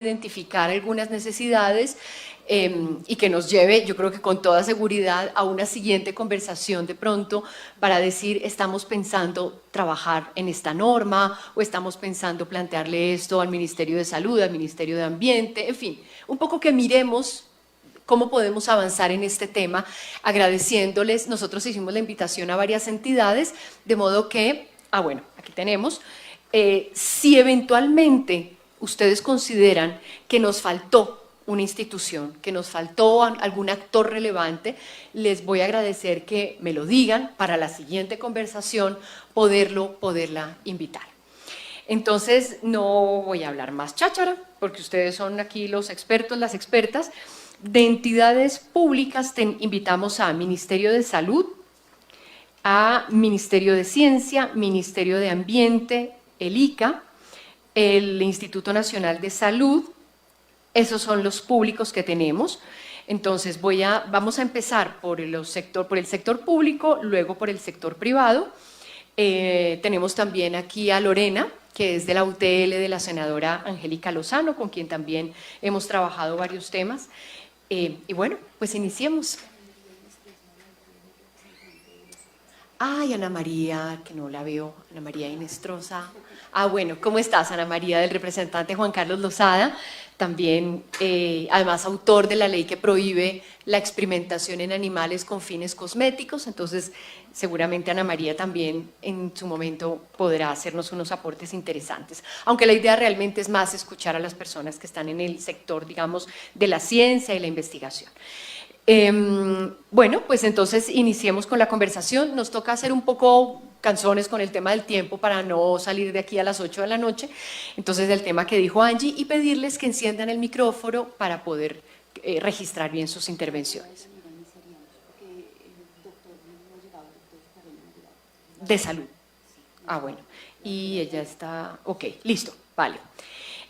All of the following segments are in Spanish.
identificar algunas necesidades y que nos lleve, yo creo que con toda seguridad, a una siguiente conversación de pronto para decir, estamos pensando trabajar en esta norma o estamos pensando plantearle esto al Ministerio de Salud, al Ministerio de Ambiente, en fin, un poco que miremos cómo podemos avanzar en este tema, agradeciéndoles. Nosotros hicimos la invitación a varias entidades, de modo que, bueno, aquí tenemos, si eventualmente ustedes consideran que nos faltó una institución, que nos faltó algún actor relevante, les voy a agradecer que me lo digan para la siguiente conversación poderla invitar. Entonces no voy a hablar más cháchara, porque ustedes son aquí los expertos, las expertas. De entidades públicas invitamos a Ministerio de Salud, a Ministerio de Ciencia, Ministerio de Ambiente, el ICA, el Instituto Nacional de Salud. Esos son los públicos que tenemos. Entonces vamos a empezar por el sector público, luego por el sector privado. Tenemos también aquí a Lorena, que es de la UTL de la senadora Angélica Lozano, con quien también hemos trabajado varios temas. Y bueno, pues iniciemos. Ay, Ana María, que no la veo, Ana María Inestrosa. Bueno, ¿cómo estás, Ana María? Del representante Juan Carlos Lozada, también, además, autor de la ley que prohíbe la experimentación en animales con fines cosméticos. Entonces, seguramente Ana María también en su momento podrá hacernos unos aportes interesantes. Aunque la idea realmente es más escuchar a las personas que están en el sector, digamos, de la ciencia y la investigación. Bueno, pues entonces iniciemos con la conversación. Nos toca hacer un poco canzones con el tema del tiempo para no salir de aquí a las 8 de la noche. Entonces, el tema que dijo Angie, y pedirles que enciendan el micrófono para poder registrar bien sus intervenciones. De salud. Bueno. Y ella está... Ok, listo, vale.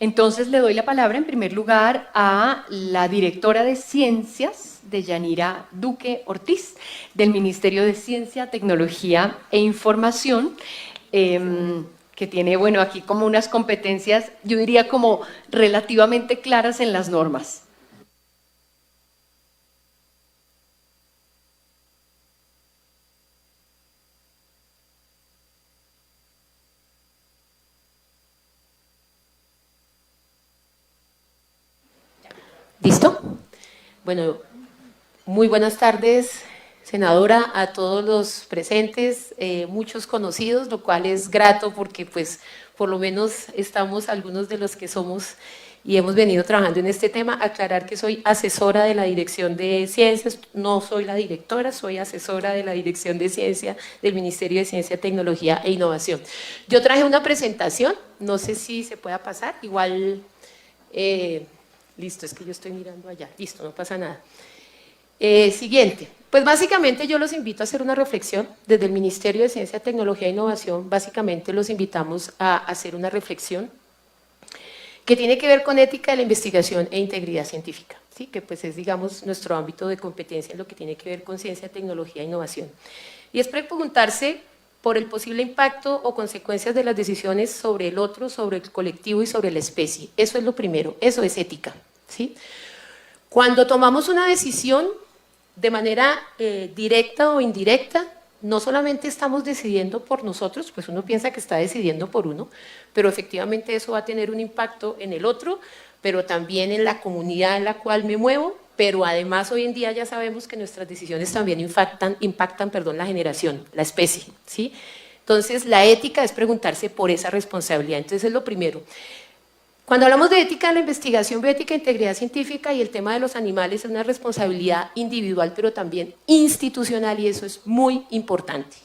Entonces le doy la palabra en primer lugar a la directora de Ciencias, de Yanira Duque Ortiz, del Ministerio de Ciencia, Tecnología e Información, que tiene, bueno, aquí como unas competencias, yo diría como relativamente claras en las normas. ¿Listo? Bueno, muy buenas tardes, senadora, a todos los presentes, muchos conocidos, lo cual es grato porque pues por lo menos estamos algunos de los que somos y hemos venido trabajando en este tema. Aclarar que soy asesora de la Dirección de Ciencias, no soy la directora, soy asesora de la Dirección de Ciencia del Ministerio de Ciencia, Tecnología e Innovación. Yo traje una presentación, no sé si se pueda pasar, igual... listo, es que yo estoy mirando allá, listo, no pasa nada. Siguiente, pues básicamente yo los invito a hacer una reflexión. Desde el Ministerio de Ciencia, Tecnología e Innovación, básicamente los invitamos a hacer una reflexión que tiene que ver con ética de la investigación e integridad científica, ¿sí? Que pues es, digamos, nuestro ámbito de competencia en lo que tiene que ver con ciencia, tecnología e innovación. Y es preguntarse por el posible impacto o consecuencias de las decisiones sobre el otro, sobre el colectivo y sobre la especie. Eso es lo primero, eso es ética, ¿sí? Cuando tomamos una decisión de manera directa o indirecta, no solamente estamos decidiendo por nosotros, pues uno piensa que está decidiendo por uno, pero efectivamente eso va a tener un impacto en el otro, pero también en la comunidad en la cual me muevo, pero además hoy en día ya sabemos que nuestras decisiones también impactan la generación, la especie, ¿sí? Entonces la ética es preguntarse por esa responsabilidad, entonces es lo primero. Cuando hablamos de ética de la investigación, bioética, integridad científica y el tema de los animales es una responsabilidad individual, pero también institucional, y eso es muy importante.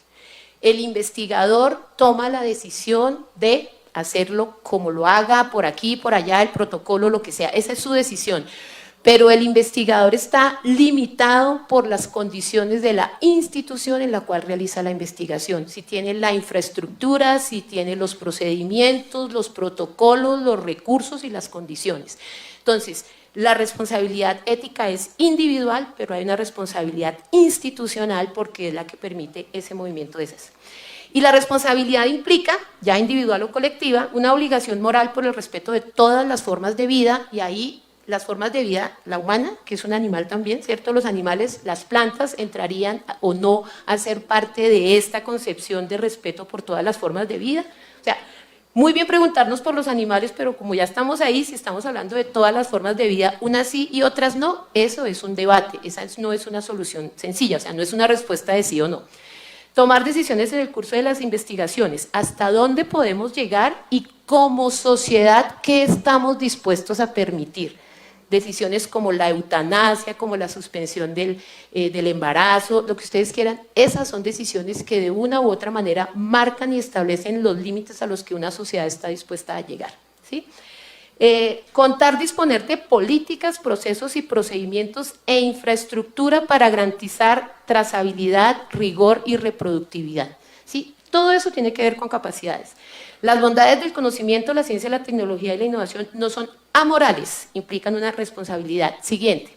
El investigador toma la decisión de hacerlo como lo haga, por aquí, por allá, el protocolo, lo que sea, esa es su decisión. Pero el investigador está limitado por las condiciones de la institución en la cual realiza la investigación. Si tiene la infraestructura, si tiene los procedimientos, los protocolos, los recursos y las condiciones. Entonces, la responsabilidad ética es individual, pero hay una responsabilidad institucional porque es la que permite ese movimiento de esas. Y la responsabilidad implica, ya individual o colectiva, una obligación moral por el respeto de todas las formas de vida, y ahí las formas de vida, la humana, que es un animal también, ¿cierto? Los animales, las plantas entrarían o no a ser parte de esta concepción de respeto por todas las formas de vida. O sea, muy bien preguntarnos por los animales, pero como ya estamos ahí, si estamos hablando de todas las formas de vida, unas sí y otras no, eso es un debate, esa no es una solución sencilla, o sea, no es una respuesta de sí o no. Tomar decisiones en el curso de las investigaciones, hasta dónde podemos llegar y como sociedad, ¿qué estamos dispuestos a permitir? Decisiones como la eutanasia, como la suspensión del embarazo, lo que ustedes quieran, esas son decisiones que de una u otra manera marcan y establecen los límites a los que una sociedad está dispuesta a llegar, ¿sí? Contar, disponer de políticas, procesos y procedimientos e infraestructura para garantizar trazabilidad, rigor y reproductividad, ¿sí? Todo eso tiene que ver con capacidades. Las bondades del conocimiento, la ciencia, la tecnología y la innovación no son amorales, implican una responsabilidad. Siguiente.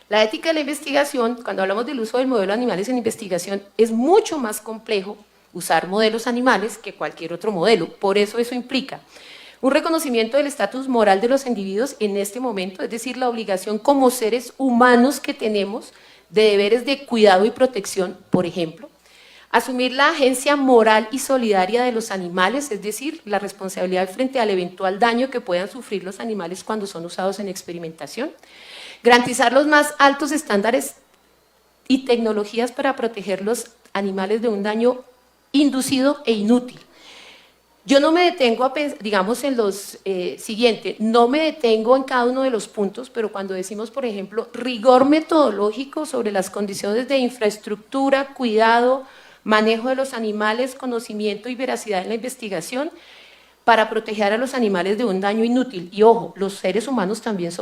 La ética de la investigación, cuando hablamos del uso del modelo de animales en investigación, es mucho más complejo usar modelos animales que cualquier otro modelo, por eso implica un reconocimiento del estatus moral de los individuos en este momento, es decir, la obligación como seres humanos que tenemos de deberes de cuidado y protección, por ejemplo. Asumir la agencia moral y solidaria de los animales, es decir, la responsabilidad frente al eventual daño que puedan sufrir los animales cuando son usados en experimentación. Garantizar los más altos estándares y tecnologías para proteger los animales de un daño inducido e inútil. Yo no me detengo a pensar, digamos, en los siguientes, no me detengo en cada uno de los puntos, pero cuando decimos, por ejemplo, rigor metodológico sobre las condiciones de infraestructura, cuidado, manejo de los animales, conocimiento y veracidad en la investigación, para proteger a los animales de un daño inútil. Y ojo, los seres humanos también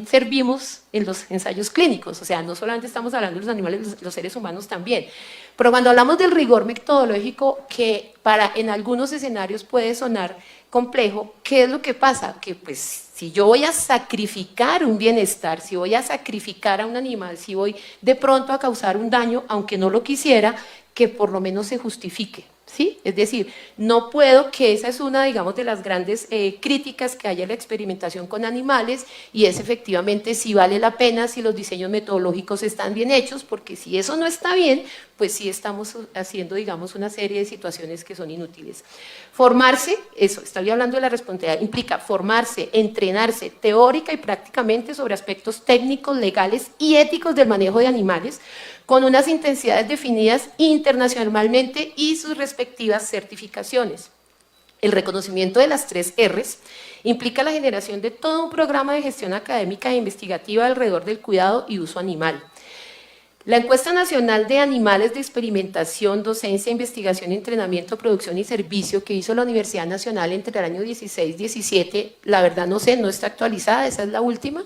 servimos en los ensayos clínicos, o sea, no solamente estamos hablando de los animales, los seres humanos también. Pero cuando hablamos del rigor metodológico, que en algunos escenarios puede sonar complejo, ¿qué es lo que pasa? Que pues si yo voy a sacrificar un bienestar, si voy a sacrificar a un animal, si voy de pronto a causar un daño, aunque no lo quisiera, que por lo menos se justifique. ¿Sí? Es decir, no puedo, que esa es una, digamos, de las grandes críticas que hay a la experimentación con animales, y es efectivamente si vale la pena, si los diseños metodológicos están bien hechos, porque si eso no está bien, pues sí estamos haciendo, digamos, una serie de situaciones que son inútiles. Formarse, eso, estoy hablando de la responsabilidad, implica formarse, entrenarse teórica y prácticamente sobre aspectos técnicos, legales y éticos del manejo de animales, con unas intensidades definidas internacionalmente y sus respectivas certificaciones. El reconocimiento de las 3 R's implica la generación de todo un programa de gestión académica e investigativa alrededor del cuidado y uso animal. La encuesta nacional de animales de experimentación, docencia, investigación, entrenamiento, producción y servicio que hizo la Universidad Nacional entre el año 16-17, la verdad no sé, no está actualizada, esa es la última.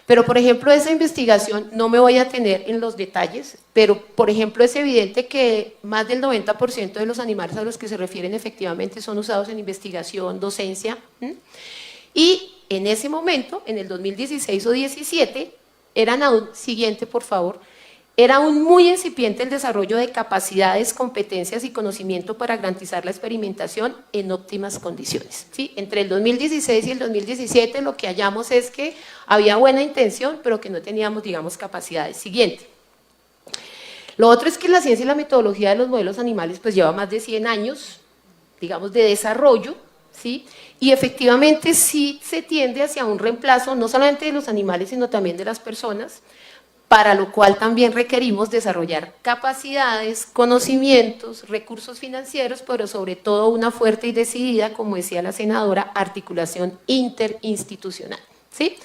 Pero, por ejemplo, esa investigación, no me voy a tener en los detalles, pero, por ejemplo, es evidente que más del 90% de los animales a los que se refieren efectivamente son usados en investigación, docencia. Y en ese momento, en el 2016 o 17, siguiente, por favor, era aún muy incipiente el desarrollo de capacidades, competencias y conocimiento para garantizar la experimentación en óptimas condiciones. ¿Sí? Entre el 2016 y el 2017 lo que hallamos es que había buena intención, pero que no teníamos, digamos, capacidades. Siguiente. Lo otro es que la ciencia y la metodología de los modelos animales pues lleva más de 100 años, digamos, de desarrollo, ¿sí? Y efectivamente sí se tiende hacia un reemplazo, no solamente de los animales, sino también de las personas, para lo cual también requerimos desarrollar capacidades, conocimientos, recursos financieros, pero sobre todo una fuerte y decidida, como decía la senadora, articulación interinstitucional. ¿Sí?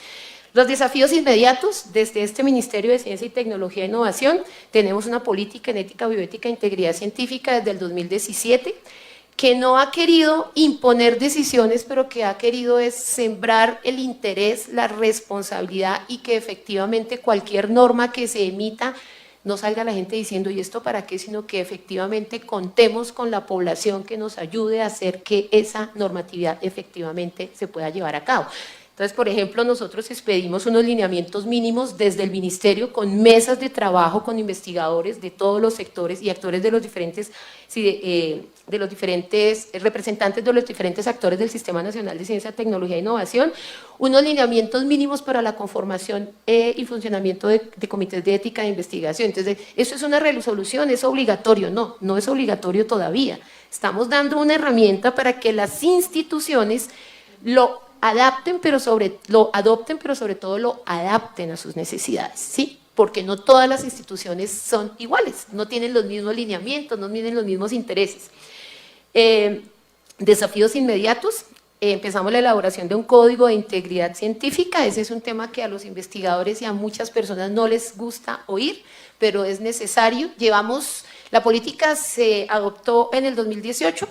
Los desafíos inmediatos desde este Ministerio de Ciencia y Tecnología e Innovación, tenemos una política en ética, bioética e integridad científica desde el 2017, que no ha querido imponer decisiones, pero que ha querido es sembrar el interés, la responsabilidad, y que efectivamente cualquier norma que se emita no salga la gente diciendo ¿y esto para qué?, sino que efectivamente contemos con la población que nos ayude a hacer que esa normatividad efectivamente se pueda llevar a cabo. Entonces, por ejemplo, nosotros expedimos unos lineamientos mínimos desde el ministerio con mesas de trabajo con investigadores de todos los sectores y actores de los diferentes, representantes de los diferentes actores del Sistema Nacional de Ciencia, Tecnología e Innovación, unos lineamientos mínimos para la conformación y funcionamiento de comités de ética de investigación. Entonces, ¿eso es una resolución? ¿Es obligatorio? No, no es obligatorio todavía. Estamos dando una herramienta para que las instituciones lo adopten, pero sobre todo lo adapten a sus necesidades, ¿sí? Porque no todas las instituciones son iguales, no tienen los mismos lineamientos, no tienen los mismos intereses. Desafíos inmediatos. Empezamos la elaboración de un código de integridad científica. Ese es un tema que a los investigadores y a muchas personas no les gusta oír, pero es necesario. La política se adoptó en el 2018,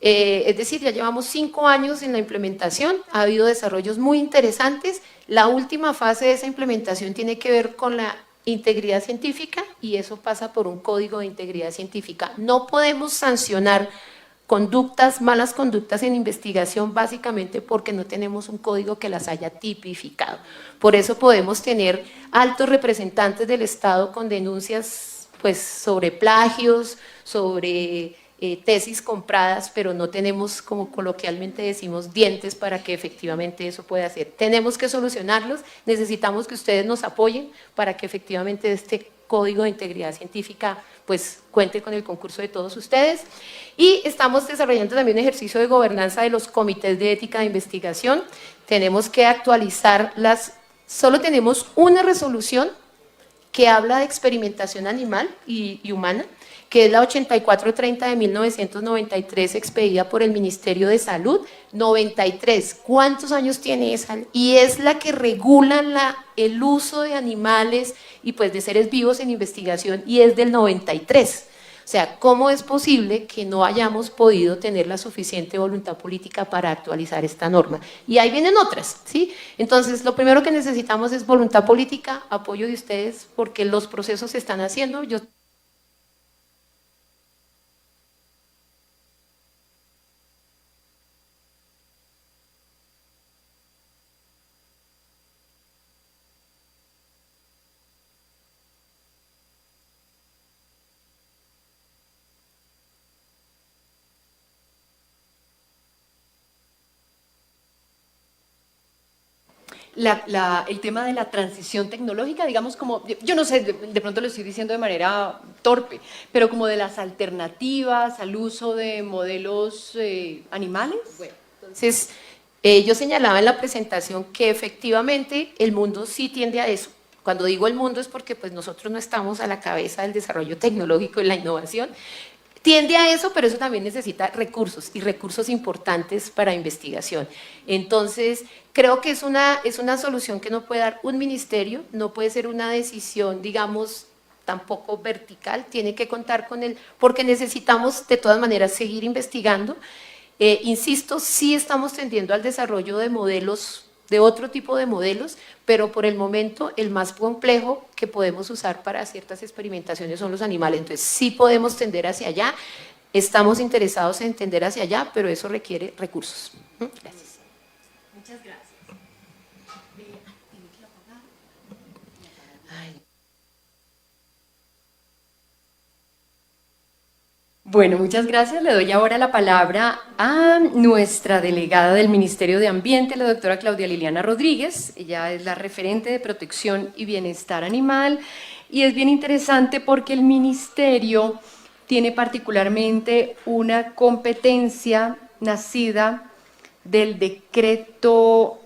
es decir, ya llevamos 5 años en la implementación, ha habido desarrollos muy interesantes. La última fase de esa implementación tiene que ver con la integridad científica y eso pasa por un código de integridad científica. No podemos sancionar malas conductas en investigación básicamente porque no tenemos un código que las haya tipificado. Por eso podemos tener altos representantes del Estado con denuncias pues, sobre plagios, sobre tesis compradas, pero no tenemos, como coloquialmente decimos, dientes para que efectivamente eso pueda ser. Tenemos que solucionarlos, necesitamos que ustedes nos apoyen para que efectivamente este código de integridad científica pues cuente con el concurso de todos ustedes. Y estamos desarrollando también un ejercicio de gobernanza de los comités de ética de investigación. Tenemos que actualizar solo tenemos una resolución que habla de experimentación animal y humana, que es la 8430 de 1993, expedida por el Ministerio de Salud. 93, ¿cuántos años tiene esa? Y es la que regula el uso de animales y pues de seres vivos en investigación, y es del 93. O sea, ¿cómo es posible que no hayamos podido tener la suficiente voluntad política para actualizar esta norma? Y ahí vienen otras, ¿sí? Entonces, lo primero que necesitamos es voluntad política, apoyo de ustedes, porque los procesos se están haciendo. El tema de la transición tecnológica, digamos como, yo no sé, de pronto lo estoy diciendo de manera torpe, pero como de las alternativas al uso de modelos animales. Bueno, entonces, yo señalaba en la presentación que efectivamente el mundo sí tiende a eso. Cuando digo el mundo es porque pues, nosotros no estamos a la cabeza del desarrollo tecnológico y la innovación. Tiende a eso, pero eso también necesita recursos, y recursos importantes para investigación. Entonces, creo que es una solución que no puede dar un ministerio, no puede ser una decisión, digamos, tampoco vertical, tiene que contar con porque necesitamos de todas maneras seguir investigando. Insisto, sí estamos tendiendo al desarrollo de modelos, de otro tipo de modelos, pero por el momento el más complejo que podemos usar para ciertas experimentaciones son los animales. Entonces sí podemos tender hacia allá, estamos interesados en tender hacia allá, pero eso requiere recursos. Gracias. Muchas gracias. Bueno, muchas gracias. Le doy ahora la palabra a nuestra delegada del Ministerio de Ambiente, la doctora Claudia Liliana Rodríguez. Ella es la referente de protección y bienestar animal, y es bien interesante porque el Ministerio tiene particularmente una competencia nacida del decreto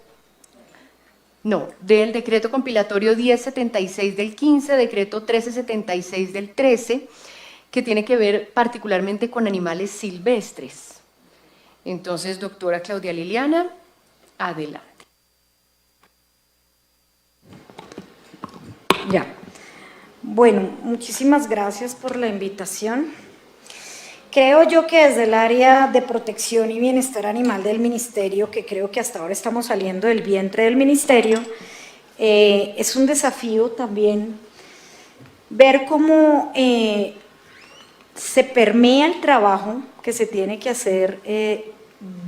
compilatorio 1076 del 15, decreto 1376 del 13, que tiene que ver particularmente con animales silvestres. Entonces, doctora Claudia Liliana, adelante. Ya. Bueno, muchísimas gracias por la invitación. Creo yo que desde el área de protección y bienestar animal del Ministerio, que creo que hasta ahora estamos saliendo del vientre del Ministerio, es un desafío también ver cómo se permea el trabajo que se tiene que hacer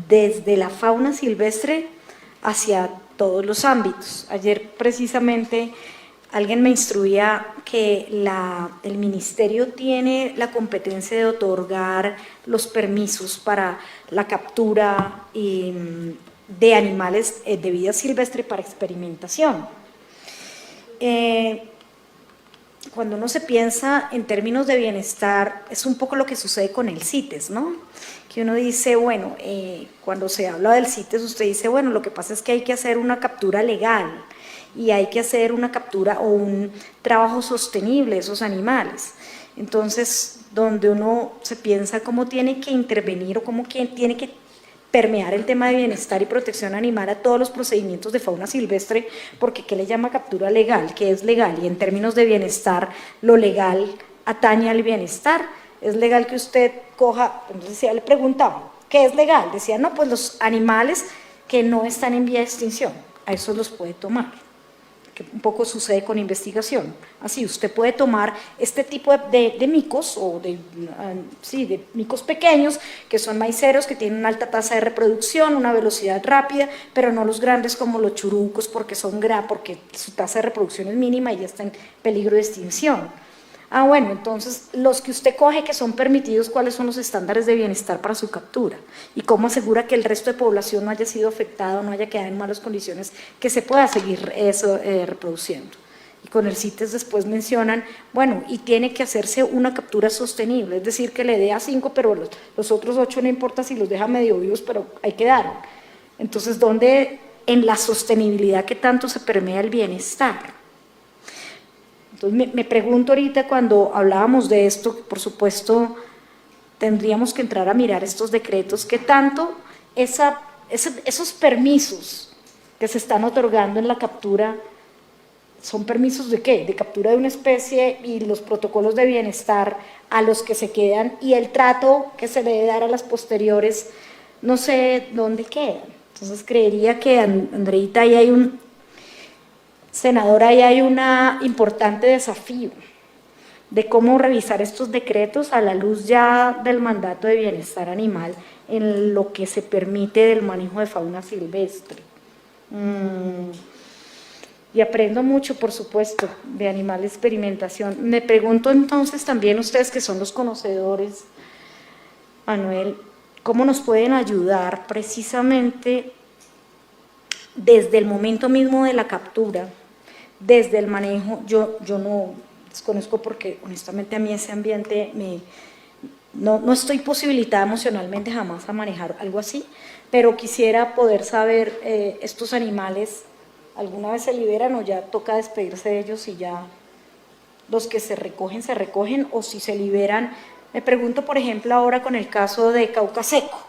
desde la fauna silvestre hacia todos los ámbitos. Ayer precisamente alguien me instruía que el ministerio tiene la competencia de otorgar los permisos para la captura de animales de vida silvestre para experimentación. Cuando uno se piensa en términos de bienestar, es un poco lo que sucede con el CITES, ¿no? Que uno dice, bueno, cuando se habla del CITES, usted dice, bueno, lo que pasa es que hay que hacer una captura legal y hay que hacer una captura o un trabajo sostenible de esos animales. Entonces, donde uno se piensa cómo tiene que intervenir o cómo tiene que permear el tema de bienestar y protección animal a todos los procedimientos de fauna silvestre, porque ¿qué le llama captura legal? ¿Qué es legal? Y en términos de bienestar, lo legal atañe al bienestar. Es legal que usted coja, entonces ya le preguntaba, ¿qué es legal? Decía, no, pues los animales que no están en vía de extinción, a esos los puede tomar. Que un poco sucede con investigación. Así, usted puede tomar este tipo de micos, o de micos pequeños, que son maiceros, que tienen una alta tasa de reproducción, una velocidad rápida, pero no los grandes como los churucos, porque su tasa de reproducción es mínima y ya está en peligro de extinción. Ah, bueno, entonces, los que usted coge que son permitidos, ¿cuáles son los estándares de bienestar para su captura? ¿Y cómo asegura que el resto de población no haya sido afectada, no haya quedado en malas condiciones, que se pueda seguir eso reproduciendo? Y con el CITES después mencionan, bueno, y tiene que hacerse una captura sostenible, es decir, que le dé a 5, pero los otros 8 no importa si los deja medio vivos, pero ahí quedaron. Entonces, ¿dónde en la sostenibilidad que tanto se permea el bienestar? Entonces me pregunto ahorita, cuando hablábamos de esto, por supuesto tendríamos que entrar a mirar estos decretos, qué tanto esos permisos que se están otorgando en la captura, ¿son permisos de qué? De captura de una especie, y los protocolos de bienestar a los que se quedan y el trato que se le debe dar a las posteriores, no sé dónde quedan. Entonces creería que, Andreita, ahí hay senadora, ahí hay un importante desafío de cómo revisar estos decretos a la luz ya del mandato de bienestar animal en lo que se permite del manejo de fauna silvestre. Y aprendo mucho, por supuesto, de animal de experimentación. Me pregunto entonces también, ustedes que son los conocedores, Manuel, ¿cómo nos pueden ayudar precisamente desde el momento mismo de la captura, desde el manejo? Yo no desconozco, porque honestamente a mí ese ambiente no estoy posibilitada emocionalmente jamás a manejar algo así, pero quisiera poder saber, estos animales, ¿alguna vez se liberan o ya toca despedirse de ellos y ya los que se recogen, o si se liberan? Me pregunto, por ejemplo, ahora con el caso de Caucaseco,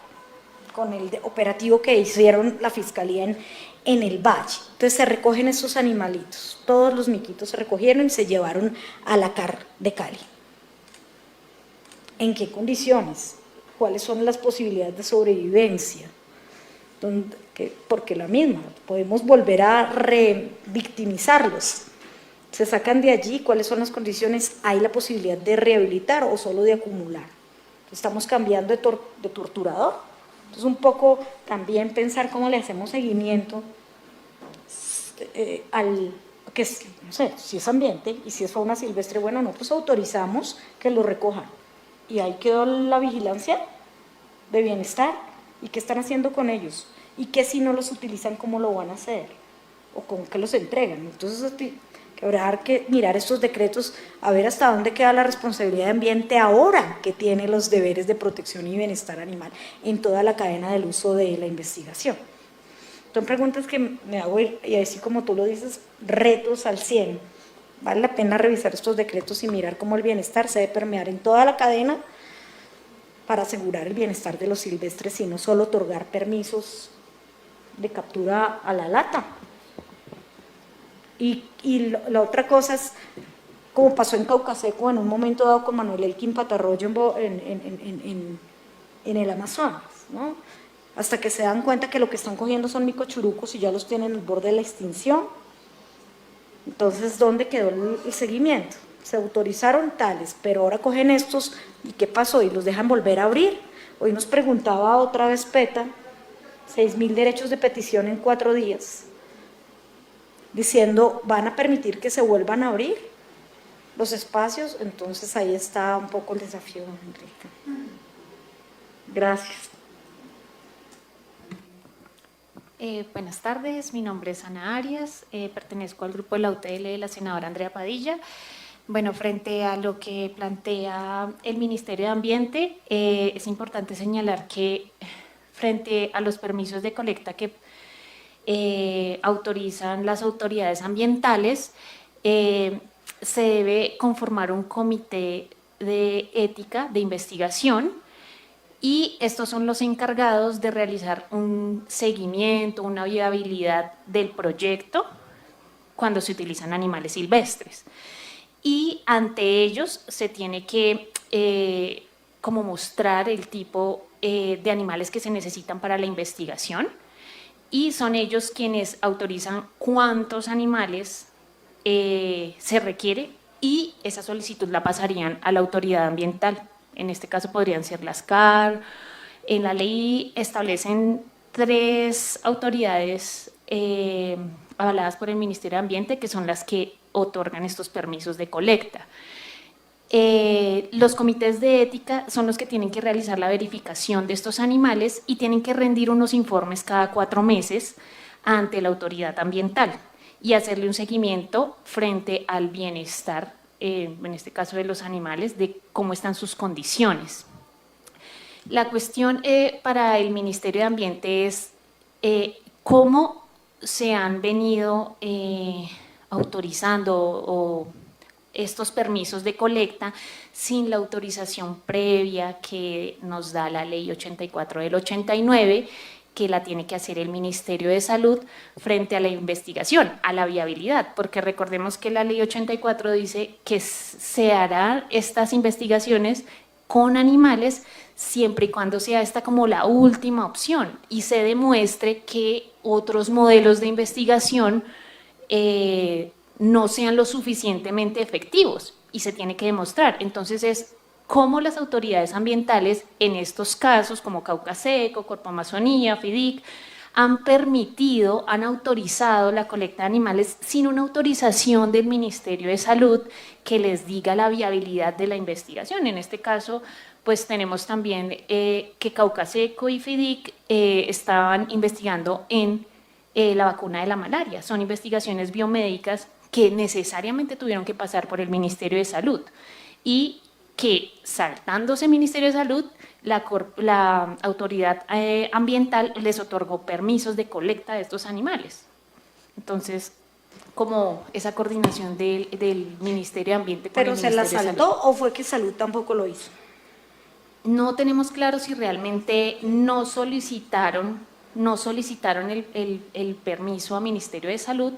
con el operativo que hicieron la Fiscalía en el Valle. Entonces se recogen esos animalitos, todos los miquitos se recogieron y se llevaron a la CAR de Cali. ¿En qué condiciones? ¿Cuáles son las posibilidades de sobrevivencia? Porque la misma, podemos volver a revictimizarlos. Se sacan de allí, ¿cuáles son las condiciones? ¿Hay la posibilidad de rehabilitar o solo de acumular? Estamos cambiando de torturador. Entonces, un poco también pensar cómo le hacemos seguimiento que no sé, si es ambiente y si es fauna silvestre, bueno, nosotros autorizamos que lo recojan. Y ahí quedó la vigilancia de bienestar. ¿Y qué están haciendo con ellos? ¿Y qué si no los utilizan, cómo lo van a hacer? ¿O con qué los entregan? Entonces, que habrá que mirar estos decretos, a ver hasta dónde queda la responsabilidad de ambiente ahora que tiene los deberes de protección y bienestar animal en toda la cadena del uso de la investigación. Son preguntas que me hago, y así como tú lo dices, retos al 100. Vale la pena revisar estos decretos y mirar cómo el bienestar se debe permear en toda la cadena para asegurar el bienestar de los silvestres y no solo otorgar permisos de captura a la lata. Y la otra cosa es, como pasó en Caucaseco en un momento dado con Manuel Elkin Patarroyo en el Amazonas, ¿no? Hasta que se dan cuenta que lo que están cogiendo son micochurucos y ya los tienen al borde de la extinción. Entonces, ¿dónde quedó el seguimiento? Se autorizaron tales, pero ahora cogen estos, ¿y qué pasó? Y los dejan volver a abrir. Hoy nos preguntaba otra vez PETA, 6.000 derechos de petición en 4 días. diciendo, ¿van a permitir que se vuelvan a abrir los espacios? Entonces ahí está un poco el desafío, Enrique. Gracias. Buenas tardes, mi nombre es Ana Arias, pertenezco al grupo de la UTL de la senadora Andrea Padilla. Bueno, frente a lo que plantea el Ministerio de Ambiente, es importante señalar que frente a los permisos de colecta que autorizan las autoridades ambientales, se debe conformar un comité de ética de investigación, y estos son los encargados de realizar un seguimiento, una viabilidad del proyecto cuando se utilizan animales silvestres. Y ante ellos se tiene que como mostrar el tipo de animales que se necesitan para la investigación, y son ellos quienes autorizan cuántos animales se requiere, y esa solicitud la pasarían a la autoridad ambiental. En este caso podrían ser las CAR. En la ley establecen 3 autoridades avaladas por el Ministerio de Ambiente, que son las que otorgan estos permisos de colecta. Los comités de ética son los que tienen que realizar la verificación de estos animales y tienen que rendir unos informes cada 4 meses ante la autoridad ambiental y hacerle un seguimiento frente al bienestar, en este caso de los animales, de cómo están sus condiciones. La cuestión para el Ministerio de Ambiente es cómo se han venido autorizando estos permisos de colecta sin la autorización previa que nos da la Ley 84 del 89, que la tiene que hacer el Ministerio de Salud frente a la investigación, a la viabilidad, porque recordemos que la Ley 84 dice que se harán estas investigaciones con animales siempre y cuando sea esta como la última opción y se demuestre que otros modelos de investigación no sean lo suficientemente efectivos, y se tiene que demostrar. Entonces es cómo las autoridades ambientales en estos casos, como Caucaseco, Corpo Amazonía, FIDIC, han permitido, han autorizado la colecta de animales sin una autorización del Ministerio de Salud que les diga la viabilidad de la investigación. En este caso, pues tenemos también que Caucaseco y FIDIC estaban investigando en la vacuna de la malaria. Son investigaciones biomédicas que necesariamente tuvieron que pasar por el Ministerio de Salud y que, saltándose el Ministerio de Salud, la autoridad ambiental les otorgó permisos de colecta de estos animales. Entonces, como esa coordinación del Ministerio de Ambiente con el ¿Pero se la Ministerio de saltó Salud. o fue que Salud tampoco lo hizo? No tenemos claro si realmente no solicitaron el permiso al Ministerio de Salud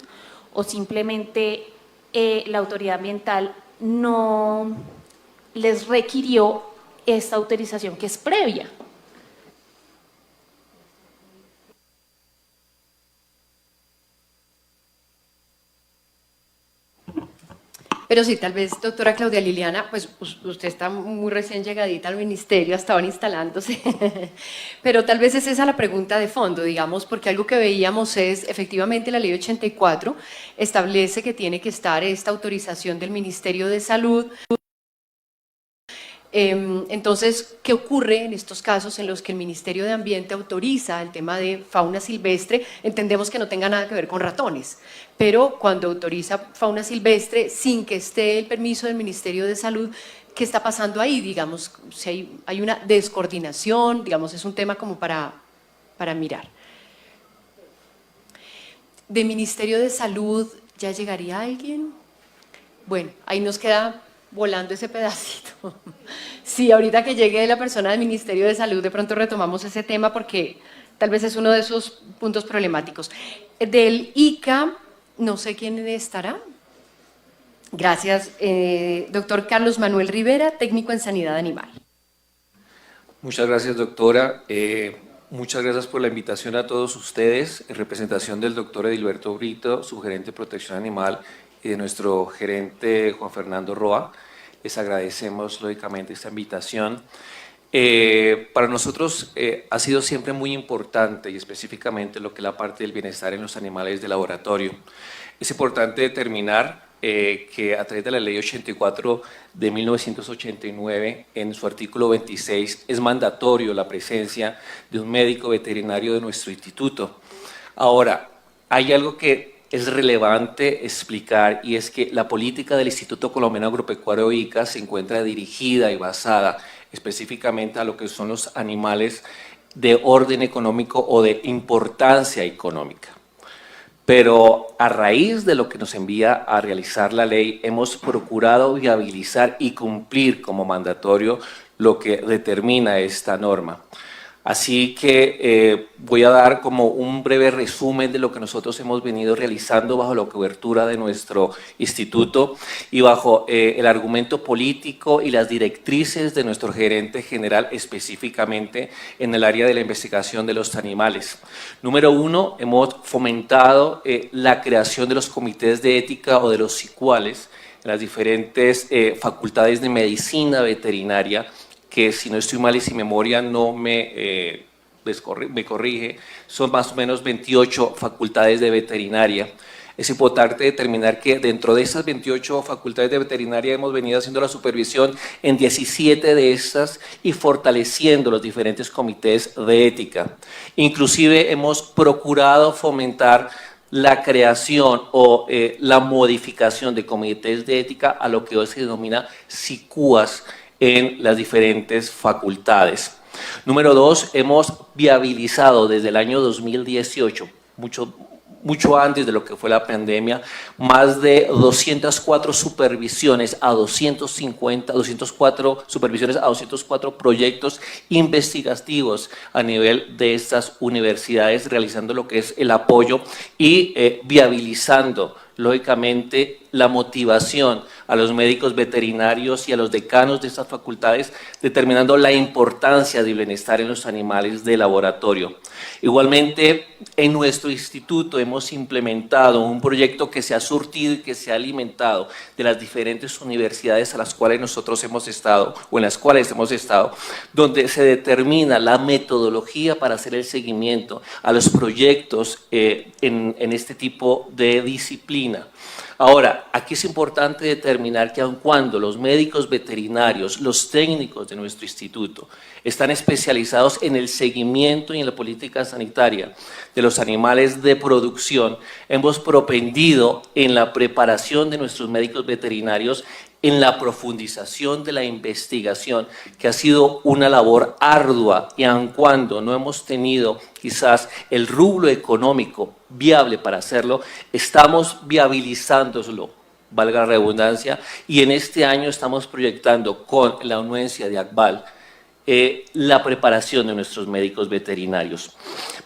o simplemente la autoridad ambiental no les requirió esta autorización que es previa. Pero sí, tal vez, doctora Claudia Liliana, pues usted está muy recién llegadita al ministerio, estaban instalándose, pero tal vez es esa la pregunta de fondo, digamos, porque algo que veíamos es, efectivamente, la ley 84 establece que tiene que estar esta autorización del Ministerio de Salud. Entonces, ¿qué ocurre en estos casos en los que el Ministerio de Ambiente autoriza el tema de fauna silvestre? Entendemos que no tenga nada que ver con ratones, pero cuando autoriza fauna silvestre sin que esté el permiso del Ministerio de Salud, ¿qué está pasando ahí? Digamos, si hay una descoordinación, digamos, es un tema como para mirar. ¿De Ministerio de Salud ya llegaría alguien? Bueno, ahí nos queda volando ese pedacito. Sí, ahorita que llegue la persona del Ministerio de Salud, de pronto retomamos ese tema porque tal vez es uno de esos puntos problemáticos. Del ICA, no sé quién estará. Gracias, doctor Carlos Manuel Rivera, técnico en Sanidad Animal. Muchas gracias, doctora. Muchas gracias por la invitación a todos ustedes, en representación del doctor Edilberto Brito, subgerente de Protección Animal, y de nuestro gerente Juan Fernando Roa. Les agradecemos lógicamente esta invitación. Para nosotros ha sido siempre muy importante, y específicamente lo que es la parte del bienestar en los animales de laboratorio. Es importante determinar que a través de la Ley 84 de 1989, en su artículo 26, es mandatorio la presencia de un médico veterinario de nuestro instituto. Ahora, hay algo que es relevante explicar, y es que la política del Instituto Colombiano Agropecuario ICA se encuentra dirigida y basada específicamente a lo que son los animales de orden económico o de importancia económica. Pero a raíz de lo que nos envía a realizar la ley, hemos procurado viabilizar y cumplir como mandatorio lo que determina esta norma. Así que voy a dar como un breve resumen de lo que nosotros hemos venido realizando bajo la cobertura de nuestro instituto y bajo el argumento político y las directrices de nuestro gerente general, específicamente en el área de la investigación de los animales. Número 1, hemos fomentado la creación de los comités de ética o de los CICUALES en las diferentes facultades de medicina veterinaria, que si no estoy mal y si memoria no me corrige, son más o menos 28 facultades de veterinaria. Es importante determinar que dentro de esas 28 facultades de veterinaria hemos venido haciendo la supervisión en 17 de estas y fortaleciendo los diferentes comités de ética. Inclusive hemos procurado fomentar la creación o la modificación de comités de ética a lo que hoy se denomina CICUAS, en las diferentes facultades. Número 2, hemos viabilizado desde el año 2018, mucho antes de lo que fue la pandemia, más de 204 supervisiones a 204 supervisiones a 204 proyectos investigativos a nivel de estas universidades, realizando lo que es el apoyo y viabilizando lógicamente la motivación a los médicos veterinarios y a los decanos de estas facultades, determinando la importancia del bienestar en los animales de laboratorio. Igualmente, en nuestro instituto hemos implementado un proyecto que se ha surtido y que se ha alimentado de las diferentes universidades a las cuales nosotros hemos estado, o en las cuales hemos estado, donde se determina la metodología para hacer el seguimiento a los proyectos en este tipo de disciplina. Ahora, aquí es importante determinar que aun cuando los médicos veterinarios, los técnicos de nuestro instituto, están especializados en el seguimiento y en la política sanitaria de los animales de producción, hemos propendido en la preparación de nuestros médicos veterinarios, en la profundización de la investigación, que ha sido una labor ardua, y aun cuando no hemos tenido quizás el rublo económico viable para hacerlo, estamos viabilizándolo, valga la redundancia, y en este año estamos proyectando con la anuencia de ACVAL la preparación de nuestros médicos veterinarios.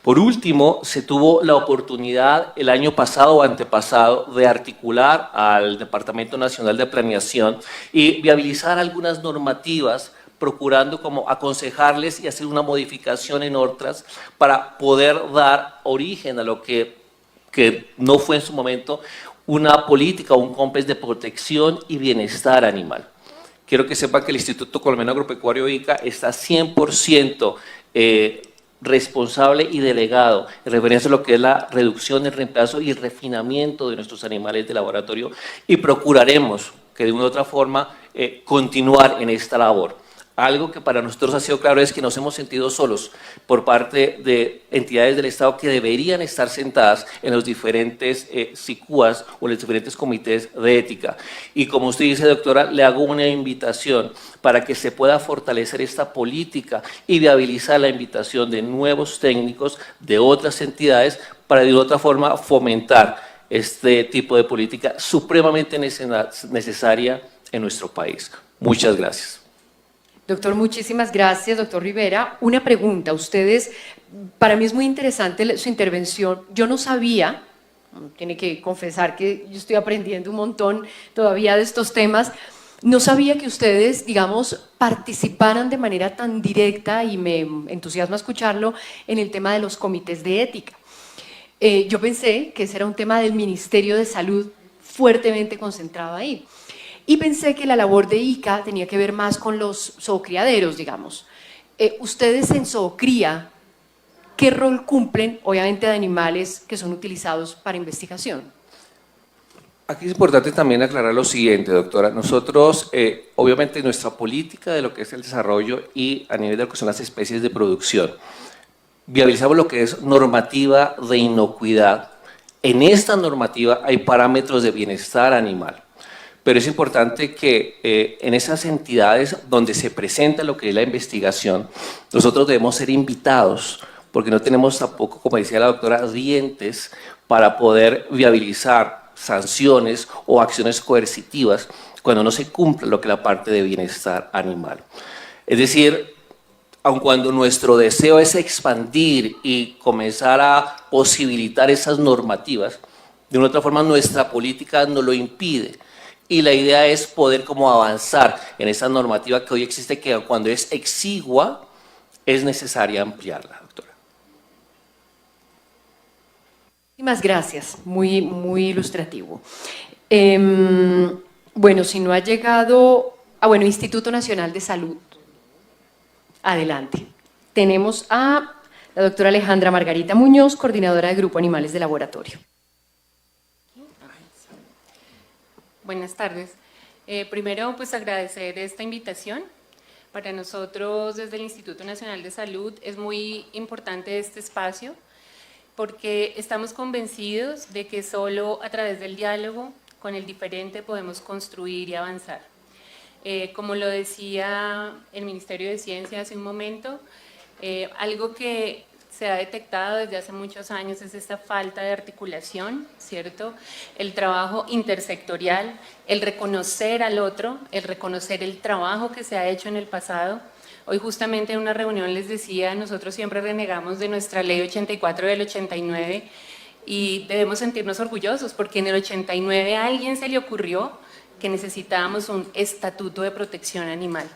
Por último, se tuvo la oportunidad el año pasado o antepasado de articular al Departamento Nacional de Planeación y viabilizar algunas normativas, procurando como aconsejarles y hacer una modificación en otras para poder dar origen a lo que no fue en su momento una política o un COMPES de protección y bienestar animal. Quiero que sepa que el Instituto Colombiano Agropecuario ICA está 100% responsable y delegado en referencia a lo que es la reducción, el reemplazo y el refinamiento de nuestros animales de laboratorio, y procuraremos que de una u otra forma continuar en esta labor. Algo que para nosotros ha sido claro es que nos hemos sentido solos por parte de entidades del Estado que deberían estar sentadas en los diferentes CICUAS o los diferentes comités de ética. Y como usted dice, doctora, le hago una invitación para que se pueda fortalecer esta política y viabilizar la invitación de nuevos técnicos de otras entidades para de otra forma fomentar este tipo de política supremamente necesaria en nuestro país. Muchas gracias. Doctor, muchísimas gracias, doctor Rivera. Una pregunta, ustedes, para mí es muy interesante su intervención. Yo no sabía, tiene que confesar que yo estoy aprendiendo un montón todavía de estos temas, no sabía que ustedes, digamos, participaran de manera tan directa, y me entusiasma escucharlo, en el tema de los comités de ética. Yo pensé que ese era un tema del Ministerio de Salud fuertemente concentrado ahí. Y pensé que la labor de ICA tenía que ver más con los zoocriaderos, digamos. Ustedes en zoocría, ¿qué rol cumplen, obviamente, de animales que son utilizados para investigación? Aquí es importante también aclarar lo siguiente, doctora. Nosotros, obviamente, nuestra política de lo que es el desarrollo y a nivel de lo que son las especies de producción, viabilizamos lo que es normativa de inocuidad. En esta normativa hay parámetros de bienestar animal, pero es importante que en esas entidades donde se presenta lo que es la investigación, nosotros debemos ser invitados, porque no tenemos tampoco, como decía la doctora, dientes para poder viabilizar sanciones o acciones coercitivas cuando no se cumple lo que es la parte de bienestar animal. Es decir, aun cuando nuestro deseo es expandir y comenzar a posibilitar esas normativas, de una u otra forma nuestra política nos lo impide. Y la idea es poder como avanzar en esa normativa que hoy existe, que cuando es exigua, es necesaria ampliarla, doctora. Muchísimas gracias, muy, muy ilustrativo. Bueno, si no ha llegado, bueno, Instituto Nacional de Salud, adelante. Tenemos a la doctora Alejandra Margarita Muñoz, coordinadora de Grupo Animales de Laboratorio. Buenas tardes. Primero, pues agradecer esta invitación. Para nosotros, desde el Instituto Nacional de Salud, es muy importante este espacio porque estamos convencidos de que solo a través del diálogo con el diferente podemos construir y avanzar. Como lo decía el Ministerio de Ciencia hace un momento, algo que se ha detectado desde hace muchos años es esta falta de articulación, ¿cierto? El trabajo intersectorial, el reconocer al otro, el reconocer el trabajo que se ha hecho en el pasado. Hoy justamente en una reunión les decía, nosotros siempre renegamos de nuestra ley 84 del 89 y debemos sentirnos orgullosos porque en el 89 a alguien se le ocurrió que necesitábamos un estatuto de protección animal.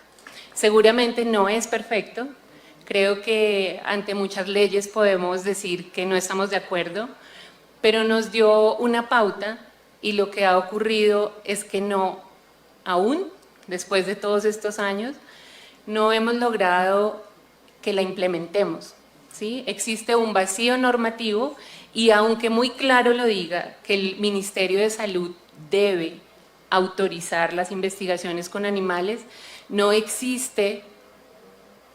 Seguramente no es perfecto, creo que ante muchas leyes podemos decir que no estamos de acuerdo, pero nos dio una pauta y lo que ha ocurrido es que no, aún después de todos estos años, no hemos logrado que la implementemos, ¿sí? Existe un vacío normativo y aunque muy claro lo diga que el Ministerio de Salud debe autorizar las investigaciones con animales, no existe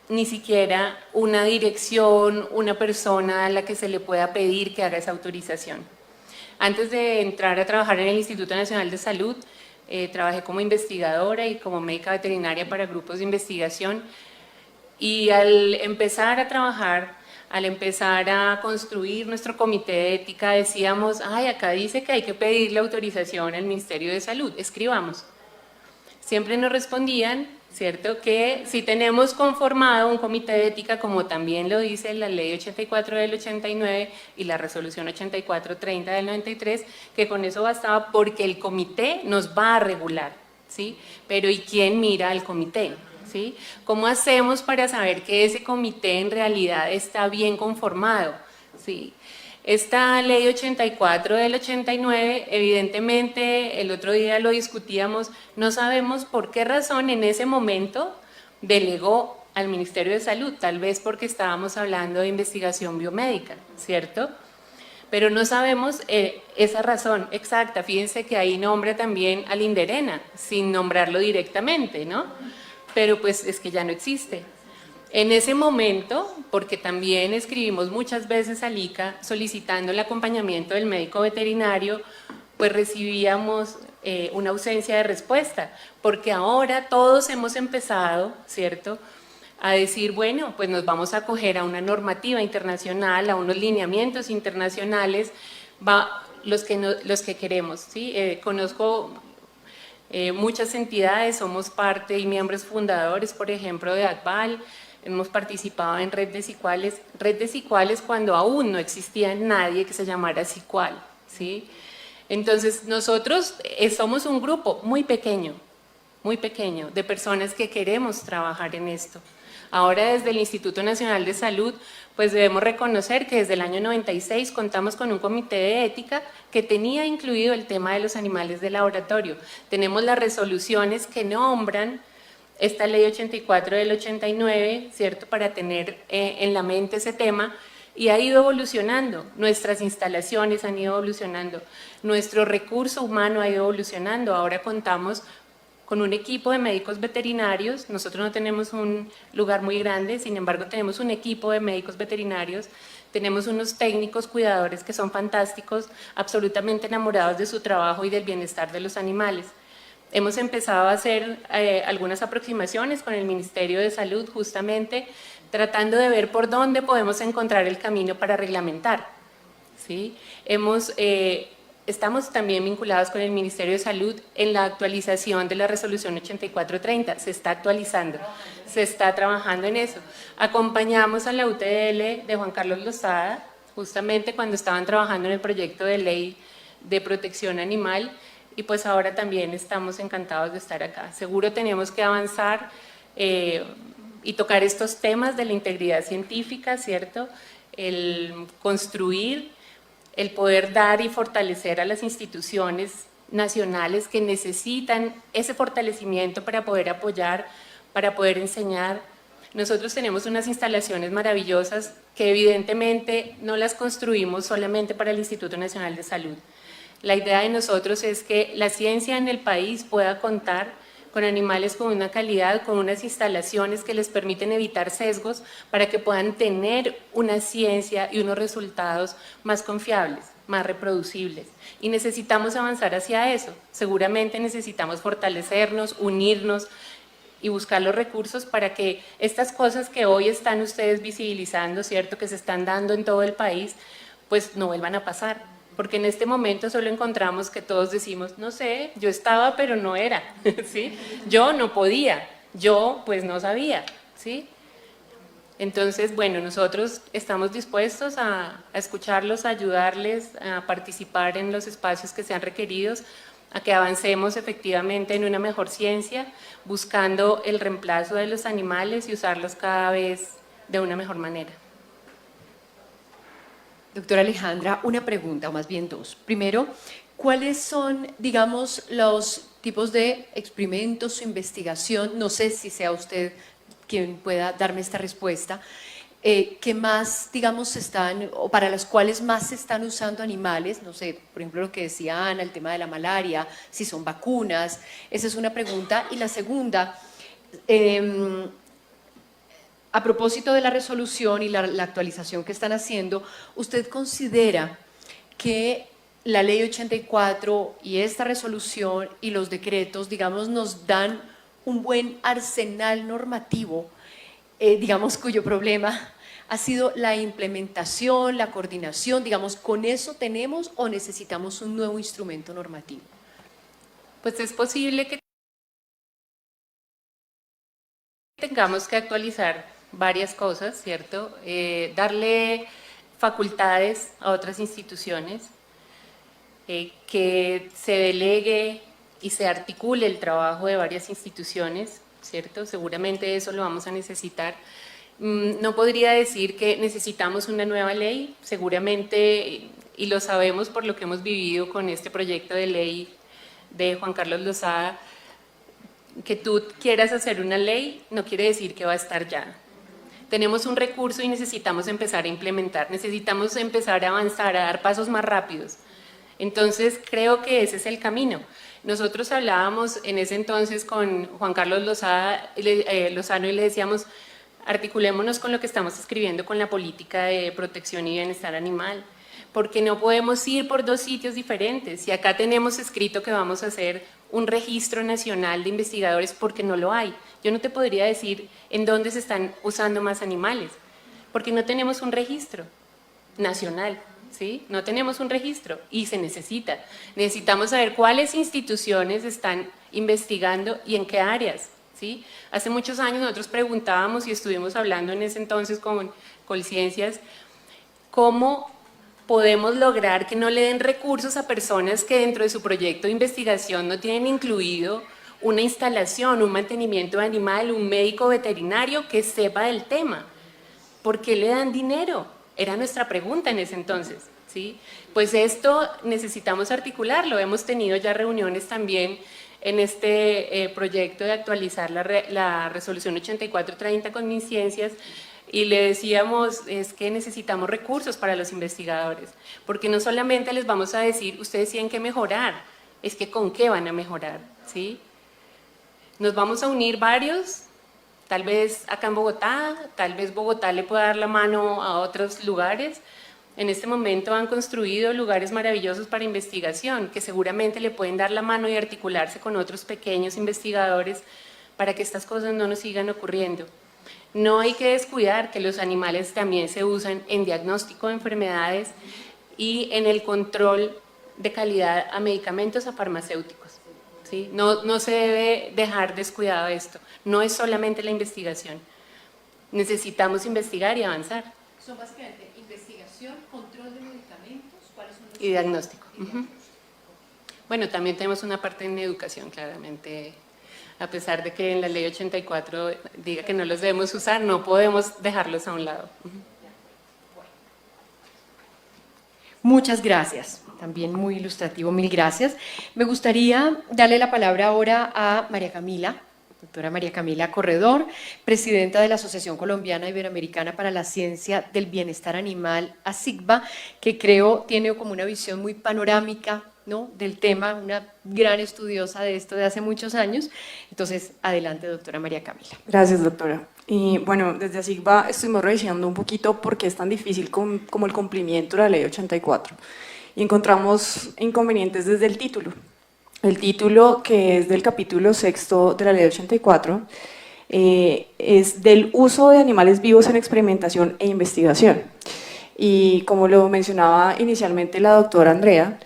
ni siquiera una dirección, una persona a la que se le pueda pedir que haga esa autorización. Antes de entrar a trabajar en el Instituto Nacional de Salud, trabajé como investigadora y como médica veterinaria para grupos de investigación y al empezar a trabajar, al empezar a construir nuestro comité de ética decíamos, ay, acá dice que hay que pedirle autorización al Ministerio de Salud, escribamos. Siempre nos respondían, ¿cierto?, que si tenemos conformado un comité de ética, como también lo dice la ley 84 del 89 y la resolución 8430 del 93, que con eso bastaba porque el comité nos va a regular, ¿sí? Pero ¿y quién mira al comité? ¿Sí? ¿Cómo hacemos para saber que ese comité en realidad está bien conformado? ¿Sí? Esta ley 84 del 89, evidentemente, el otro día lo discutíamos, no sabemos por qué razón en ese momento delegó al Ministerio de Salud, tal vez porque estábamos hablando de investigación biomédica, ¿cierto? Pero no sabemos esa razón exacta. Fíjense que ahí nombra también al Inderena, sin nombrarlo directamente, ¿no? Pero pues es que ya no existe. En ese momento, porque también escribimos muchas veces al ICA solicitando el acompañamiento del médico veterinario, pues recibíamos una ausencia de respuesta, porque ahora todos hemos empezado, ¿cierto?, a decir, bueno, pues nos vamos a acoger a una normativa internacional, a unos lineamientos internacionales, los que queremos, ¿sí? Conozco muchas entidades, somos parte y miembros fundadores, por ejemplo, de ADVAL, hemos participado en Red de Cicuales cuando aún no existía nadie que se llamara Cicual, ¿sí? Entonces, nosotros somos un grupo muy pequeño de personas que queremos trabajar en esto. Ahora, desde el Instituto Nacional de Salud, pues debemos reconocer que desde el año 96 contamos con un comité de ética que tenía incluido el tema de los animales de laboratorio. Tenemos las resoluciones que nombran esta ley 84 del 89, ¿cierto?, para tener en la mente ese tema, y ha ido evolucionando, nuestras instalaciones han ido evolucionando, nuestro recurso humano ha ido evolucionando, ahora contamos con un equipo de médicos veterinarios, nosotros no tenemos un lugar muy grande, sin embargo tenemos un equipo de médicos veterinarios, tenemos unos técnicos cuidadores que son fantásticos, absolutamente enamorados de su trabajo y del bienestar de los animales. Hemos empezado a hacer algunas aproximaciones con el Ministerio de Salud, justamente tratando de ver por dónde podemos encontrar el camino para reglamentar, ¿sí? Estamos también vinculados con el Ministerio de Salud en la actualización de la resolución 8430, se está actualizando, se está trabajando en eso. Acompañamos a la UTL de Juan Carlos Lozada, justamente cuando estaban trabajando en el proyecto de ley de protección animal, y pues ahora también estamos encantados de estar acá. Seguro tenemos que avanzar y tocar estos temas de la integridad científica, ¿cierto? El construir, el poder dar y fortalecer a las instituciones nacionales que necesitan ese fortalecimiento para poder apoyar, para poder enseñar. Nosotros tenemos unas instalaciones maravillosas que evidentemente no las construimos solamente para el Instituto Nacional de Salud. La idea de nosotros es que la ciencia en el país pueda contar con animales con una calidad, con unas instalaciones que les permiten evitar sesgos para que puedan tener una ciencia y unos resultados más confiables, más reproducibles. Y necesitamos avanzar hacia eso. Seguramente necesitamos fortalecernos, unirnos y buscar los recursos para que estas cosas que hoy están ustedes visibilizando, ¿cierto?, que se están dando en todo el país, pues no vuelvan a pasar. Porque en este momento solo encontramos que todos decimos, no sé, yo estaba pero no era, ¿sí? Yo no podía, yo pues no sabía, ¿sí? Entonces, bueno, nosotros estamos dispuestos a escucharlos, a ayudarles, a participar en los espacios que sean requeridos, a que avancemos efectivamente en una mejor ciencia, buscando el reemplazo de los animales y usarlos cada vez de una mejor manera. Doctora Alejandra, una pregunta, o más bien dos. Primero, ¿cuáles son, digamos, los tipos de experimentos o investigación? No sé si sea usted quien pueda darme esta respuesta. ¿Qué más, digamos, están, o para las cuales más se están usando animales? No sé, por ejemplo, lo que decía Ana, el tema de la malaria, si son vacunas. Esa es una pregunta. Y la segunda, a propósito de la resolución y la actualización que están haciendo, ¿usted considera que la ley 84 y esta resolución y los decretos, digamos, nos dan un buen arsenal normativo, digamos, cuyo problema ha sido la implementación, la coordinación, digamos, ¿con eso tenemos o necesitamos un nuevo instrumento normativo? Pues es posible que tengamos que actualizar varias cosas, ¿cierto? Darle facultades a otras instituciones, que se delegue y se articule el trabajo de varias instituciones, ¿cierto? Seguramente eso lo vamos a necesitar. No podría decir que necesitamos una nueva ley, seguramente, y lo sabemos por lo que hemos vivido con este proyecto de ley de Juan Carlos Lozada, que tú quieras hacer una ley no quiere decir que va a estar ya. Tenemos un recurso y necesitamos empezar a implementar, necesitamos empezar a avanzar, a dar pasos más rápidos. Entonces, creo que ese es el camino. Nosotros hablábamos en ese entonces con Juan Carlos Lozano y le decíamos, articulémonos con lo que estamos escribiendo con la política de protección y bienestar animal, porque no podemos ir por dos sitios diferentes. Y acá tenemos escrito que vamos a hacer un registro nacional de investigadores porque no lo hay. Yo no te podría decir en dónde se están usando más animales, porque no tenemos un registro nacional, ¿sí? No tenemos un registro y se necesita. Necesitamos saber cuáles instituciones están investigando y en qué áreas, ¿sí? Hace muchos años nosotros preguntábamos y estuvimos hablando en ese entonces con Colciencias, ¿cómo podemos lograr que no le den recursos a personas que dentro de su proyecto de investigación no tienen incluido una instalación, un mantenimiento de animal, un médico veterinario que sepa del tema? ¿Por qué le dan dinero? Era nuestra pregunta en ese entonces, ¿sí? Pues esto necesitamos articularlo. Hemos tenido ya reuniones también en este proyecto de actualizar la resolución 8430 con MinCiencias, y le decíamos es que necesitamos recursos para los investigadores, porque no solamente les vamos a decir, ustedes tienen que mejorar, es que con qué van a mejorar, ¿sí? Nos vamos a unir varios, tal vez acá en Bogotá, tal vez Bogotá le pueda dar la mano a otros lugares. En este momento han construido lugares maravillosos para investigación, que seguramente le pueden dar la mano y articularse con otros pequeños investigadores para que estas cosas no nos sigan ocurriendo. No hay que descuidar que los animales también se usan en diagnóstico de enfermedades y en el control de calidad a medicamentos, a farmacéuticos. ¿Sí? No se debe dejar descuidado esto, no es solamente la investigación, necesitamos investigar y avanzar. Son básicamente investigación, control de medicamentos, ¿cuáles son los Y diagnóstico. Bueno, también tenemos una parte en educación, claramente, a pesar de que en la ley 84 diga que no los debemos usar, no podemos dejarlos a un lado. Muchas gracias, también muy ilustrativo, mil gracias. Me gustaría darle la palabra ahora a María Camila, doctora María Camila Corredor, presidenta de la Asociación Colombiana Iberoamericana para la Ciencia del Bienestar Animal, ASICBA, que creo tiene como una visión muy panorámica, ¿no?, del tema, una gran estudiosa de esto de hace muchos años. Entonces, adelante, doctora María Camila. Gracias, doctora. Y bueno, desde ASICBA estuvimos revisando un poquito por qué es tan difícil como el cumplimiento de la ley 84. Y encontramos inconvenientes desde el título. El título, que es del capítulo 6 de la ley 84, es del uso de animales vivos en experimentación e investigación. Y como lo mencionaba inicialmente la doctora Andrea,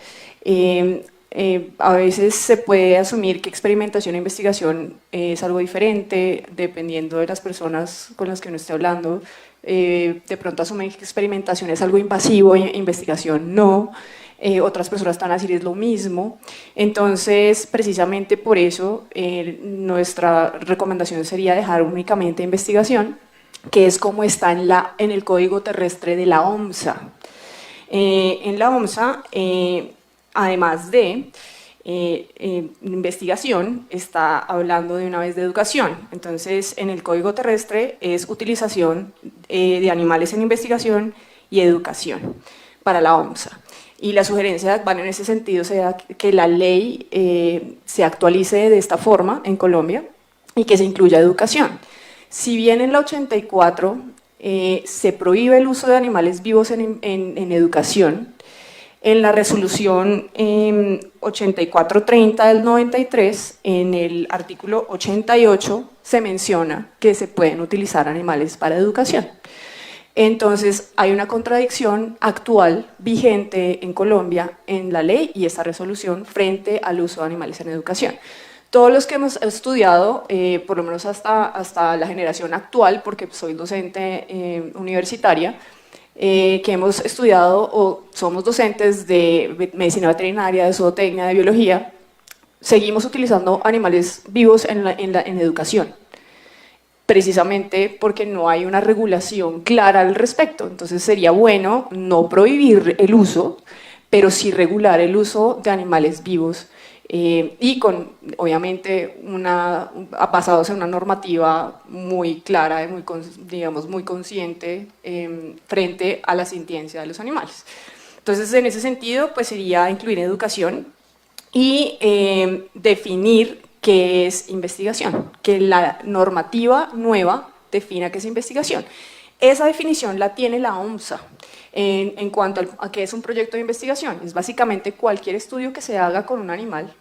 a veces se puede asumir que experimentación e investigación es algo diferente, dependiendo de las personas con las que uno esté hablando. De pronto asumen que experimentación es algo invasivo e investigación no. Otras personas están a decir es lo mismo. Entonces, precisamente por eso, nuestra recomendación sería dejar únicamente investigación, que es como está en el Código Terrestre de la OMSA. En la OMSA, además de investigación, está hablando de una vez de educación. Entonces, en el Código Terrestre es utilización de animales en investigación y educación para la OMSA. Y las sugerencias van en ese sentido, sea que la ley se actualice de esta forma en Colombia y que se incluya educación. Si bien en la 84 se prohíbe el uso de animales vivos en educación, en la resolución 8430 del 93, en el artículo 88, se menciona que se pueden utilizar animales para educación. Entonces, hay una contradicción actual, vigente en Colombia, en la ley y esta resolución frente al uso de animales en educación. Todos los que hemos estudiado, por lo menos hasta la generación actual, porque soy docente universitaria, que hemos estudiado o somos docentes de medicina veterinaria, de zootecnia, de biología, seguimos utilizando animales vivos en educación, precisamente porque no hay una regulación clara al respecto. Entonces sería bueno no prohibir el uso, pero sí regular el uso de animales vivos y con, obviamente, basados en una normativa muy clara, muy consciente frente a la sintiencia de los animales. Entonces, en ese sentido, pues sería incluir educación y definir qué es investigación, que la normativa nueva defina qué es investigación. Esa definición la tiene la OMSA en cuanto a qué es un proyecto de investigación. Es básicamente cualquier estudio que se haga con un animal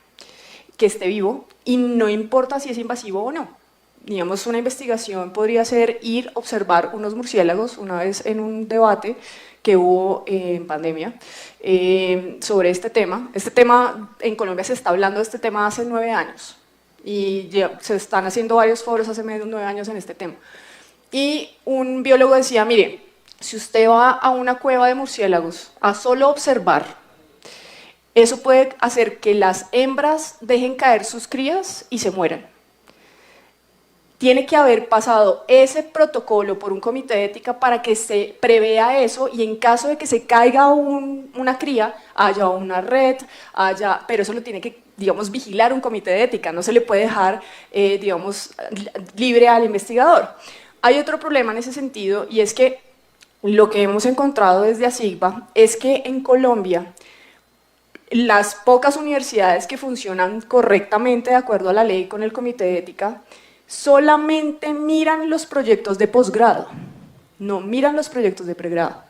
que esté vivo y no importa si es invasivo o no. Digamos, una investigación podría ser ir a observar unos murciélagos. Una vez en un debate que hubo en pandemia sobre este tema. Este tema, en Colombia se está hablando de este tema hace 9 años y ya se están haciendo varios foros hace menos de 9 años en este tema. Y un biólogo decía, mire, si usted va a una cueva de murciélagos a solo observar, eso puede hacer que las hembras dejen caer sus crías y se mueran. Tiene que haber pasado ese protocolo por un comité de ética para que se prevea eso y en caso de que se caiga una cría, haya una red, pero eso lo tiene que, digamos, vigilar un comité de ética, no se le puede dejar, digamos, libre al investigador. Hay otro problema en ese sentido, y es que lo que hemos encontrado desde ASIGBA es que en Colombia las pocas universidades que funcionan correctamente de acuerdo a la ley con el Comité de Ética solamente miran los proyectos de posgrado, no miran los proyectos de pregrado.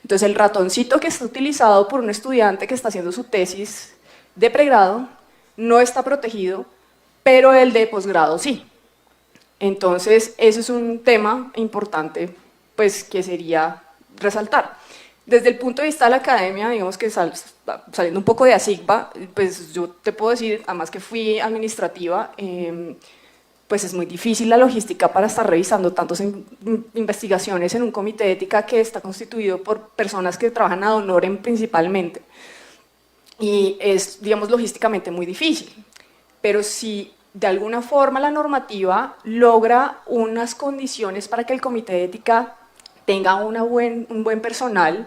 Entonces el ratoncito que está utilizado por un estudiante que está haciendo su tesis de pregrado no está protegido, pero el de posgrado sí. Entonces ese es un tema importante pues, que sería resaltar. Desde el punto de vista de la academia, digamos que saliendo un poco de ASIGBA, pues yo te puedo decir, además que fui administrativa, pues es muy difícil la logística para estar revisando tantas investigaciones en un comité de ética que está constituido por personas que trabajan ad honorem principalmente. Y es, digamos, logísticamente muy difícil. Pero si de alguna forma la normativa logra unas condiciones para que el comité de ética tenga un buen personal,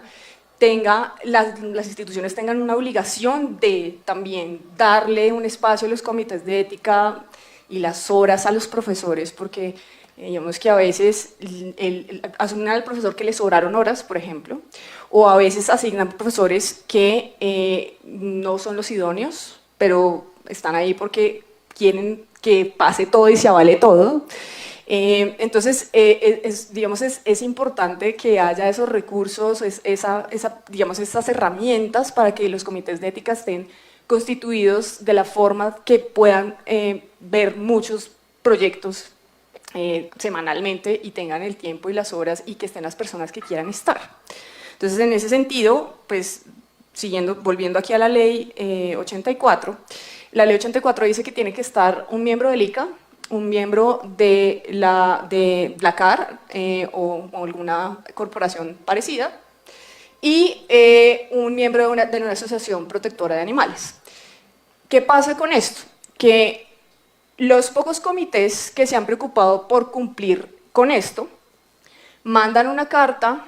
las instituciones tengan una obligación de también darle un espacio a los comités de ética y las horas a los profesores, porque digamos que a veces asignan al profesor que le sobraron horas, por ejemplo, o a veces asignan profesores que no son los idóneos, pero están ahí porque quieren que pase todo y se avale todo. Entonces, digamos, es importante que haya esos recursos, digamos, esas herramientas para que los comités de ética estén constituidos de la forma que puedan ver muchos proyectos semanalmente y tengan el tiempo y las horas y que estén las personas que quieran estar. Entonces, en ese sentido, pues, volviendo aquí a la ley 84, la ley 84 dice que tiene que estar un miembro del ICA, un miembro de la CAR o alguna corporación parecida y un miembro de una asociación protectora de animales. ¿Qué pasa con esto? Que los pocos comités que se han preocupado por cumplir con esto mandan una carta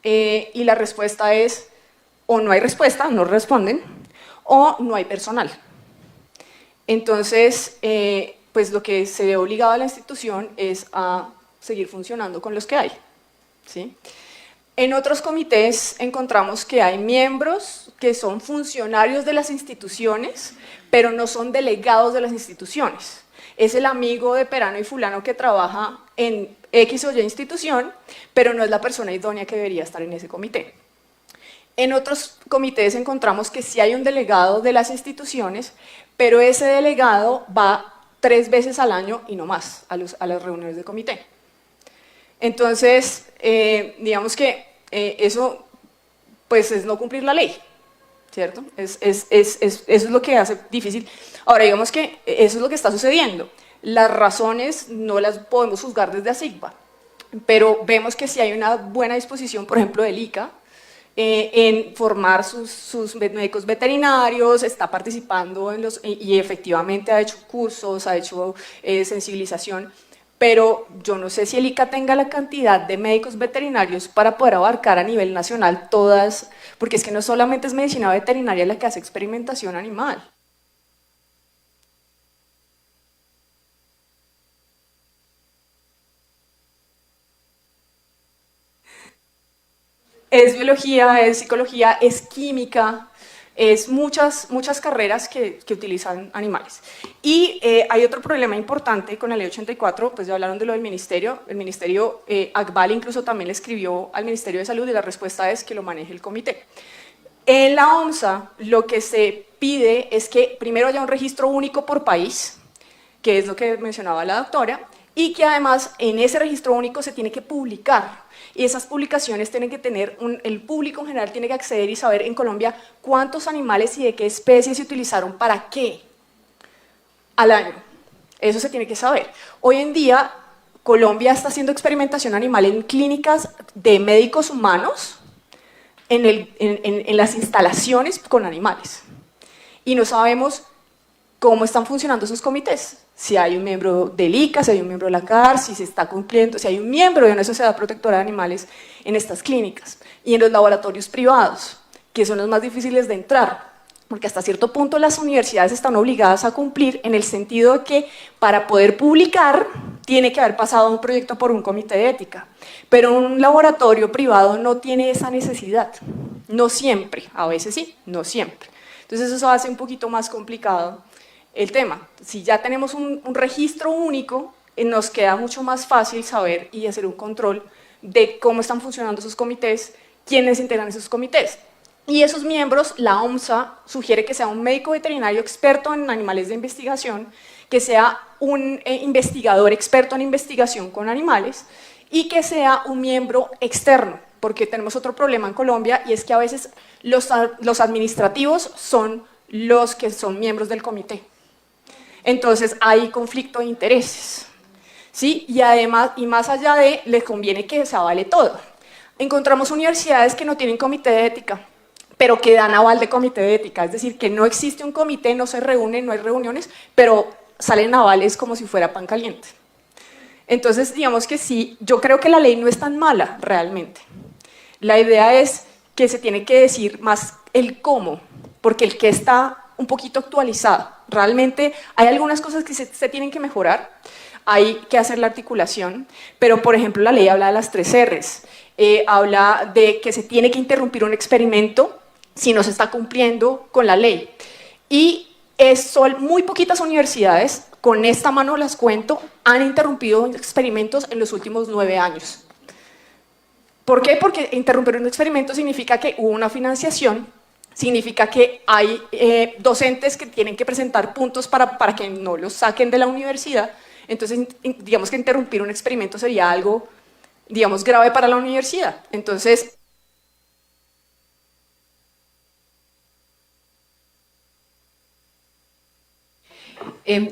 y la respuesta es o no hay respuesta, no responden, o no hay personal. Entonces, pues lo que se ve obligado a la institución es a seguir funcionando con los que hay, ¿sí? En otros comités encontramos que hay miembros que son funcionarios de las instituciones, pero no son delegados de las instituciones. Es el amigo de Perano y Fulano que trabaja en X o Y institución, pero no es la persona idónea que debería estar en ese comité. En otros comités encontramos que sí hay un delegado de las instituciones, pero ese delegado va 3 veces al año y no más a las reuniones de comité. Entonces, digamos que eso pues es no cumplir la ley, ¿cierto? Eso es lo que hace difícil. Ahora, digamos que eso es lo que está sucediendo. Las razones no las podemos juzgar desde ASIGBA, pero vemos que sí hay una buena disposición, por ejemplo, del ICA, en formar sus médicos veterinarios, está participando y efectivamente ha hecho cursos, ha hecho sensibilización, pero yo no sé si el ICA tenga la cantidad de médicos veterinarios para poder abarcar a nivel nacional todas, porque es que no solamente es medicina veterinaria la que hace experimentación animal. Es biología, es psicología, es química, es muchas carreras que utilizan animales. Y hay otro problema importante con la ley 84, pues ya hablaron de lo del ministerio. El ministerio, ACVAL incluso también le escribió al Ministerio de Salud y la respuesta es que lo maneje el comité. En la OMSA lo que se pide es que primero haya un registro único por país, que es lo que mencionaba la doctora, y que además en ese registro único se tiene que publicar. Y esas publicaciones tienen que tener, el público en general tiene que acceder y saber en Colombia cuántos animales y de qué especies se utilizaron para qué al año. Eso se tiene que saber. Hoy en día, Colombia está haciendo experimentación animal en clínicas de médicos humanos, en las instalaciones con animales. Y no sabemos cómo están funcionando esos comités. Si hay un miembro del ICA, si hay un miembro de la CAR, si se está cumpliendo, si hay un miembro de una sociedad protectora de animales en estas clínicas y en los laboratorios privados, que son los más difíciles de entrar, porque hasta cierto punto las universidades están obligadas a cumplir en el sentido de que para poder publicar tiene que haber pasado un proyecto por un comité de ética, pero un laboratorio privado no tiene esa necesidad, no siempre, a veces sí, no siempre. Entonces eso hace un poquito más complicado el tema. Si ya tenemos un registro único, nos queda mucho más fácil saber y hacer un control de cómo están funcionando esos comités, quiénes integran esos comités. Y esos miembros, la OMSA sugiere que sea un médico veterinario experto en animales de investigación, que sea un investigador experto en investigación con animales y que sea un miembro externo, porque tenemos otro problema en Colombia y es que a veces los administrativos son los que son miembros del comité. Entonces hay conflicto de intereses, ¿sí? Y además, y más allá de, les conviene que se avale todo. Encontramos universidades que no tienen comité de ética, pero que dan aval de comité de ética, es decir, que no existe un comité, no se reúnen, no hay reuniones, pero salen avales como si fuera pan caliente. Entonces, digamos que sí, yo creo que la ley no es tan mala realmente. La idea es que se tiene que decir más el cómo, porque el qué está un poquito actualizado. Realmente hay algunas cosas que se tienen que mejorar, hay que hacer la articulación, pero por ejemplo la ley habla de las 3 R's, habla de que se tiene que interrumpir un experimento si no se está cumpliendo con la ley. Y son muy poquitas universidades, con esta mano las cuento, han interrumpido experimentos en los últimos 9 años. ¿Por qué? Porque interrumpir un experimento significa que hubo una financiación, significa que hay docentes que tienen que presentar puntos para que no los saquen de la universidad. Entonces, digamos que interrumpir un experimento sería algo, digamos, grave para la universidad. Entonces,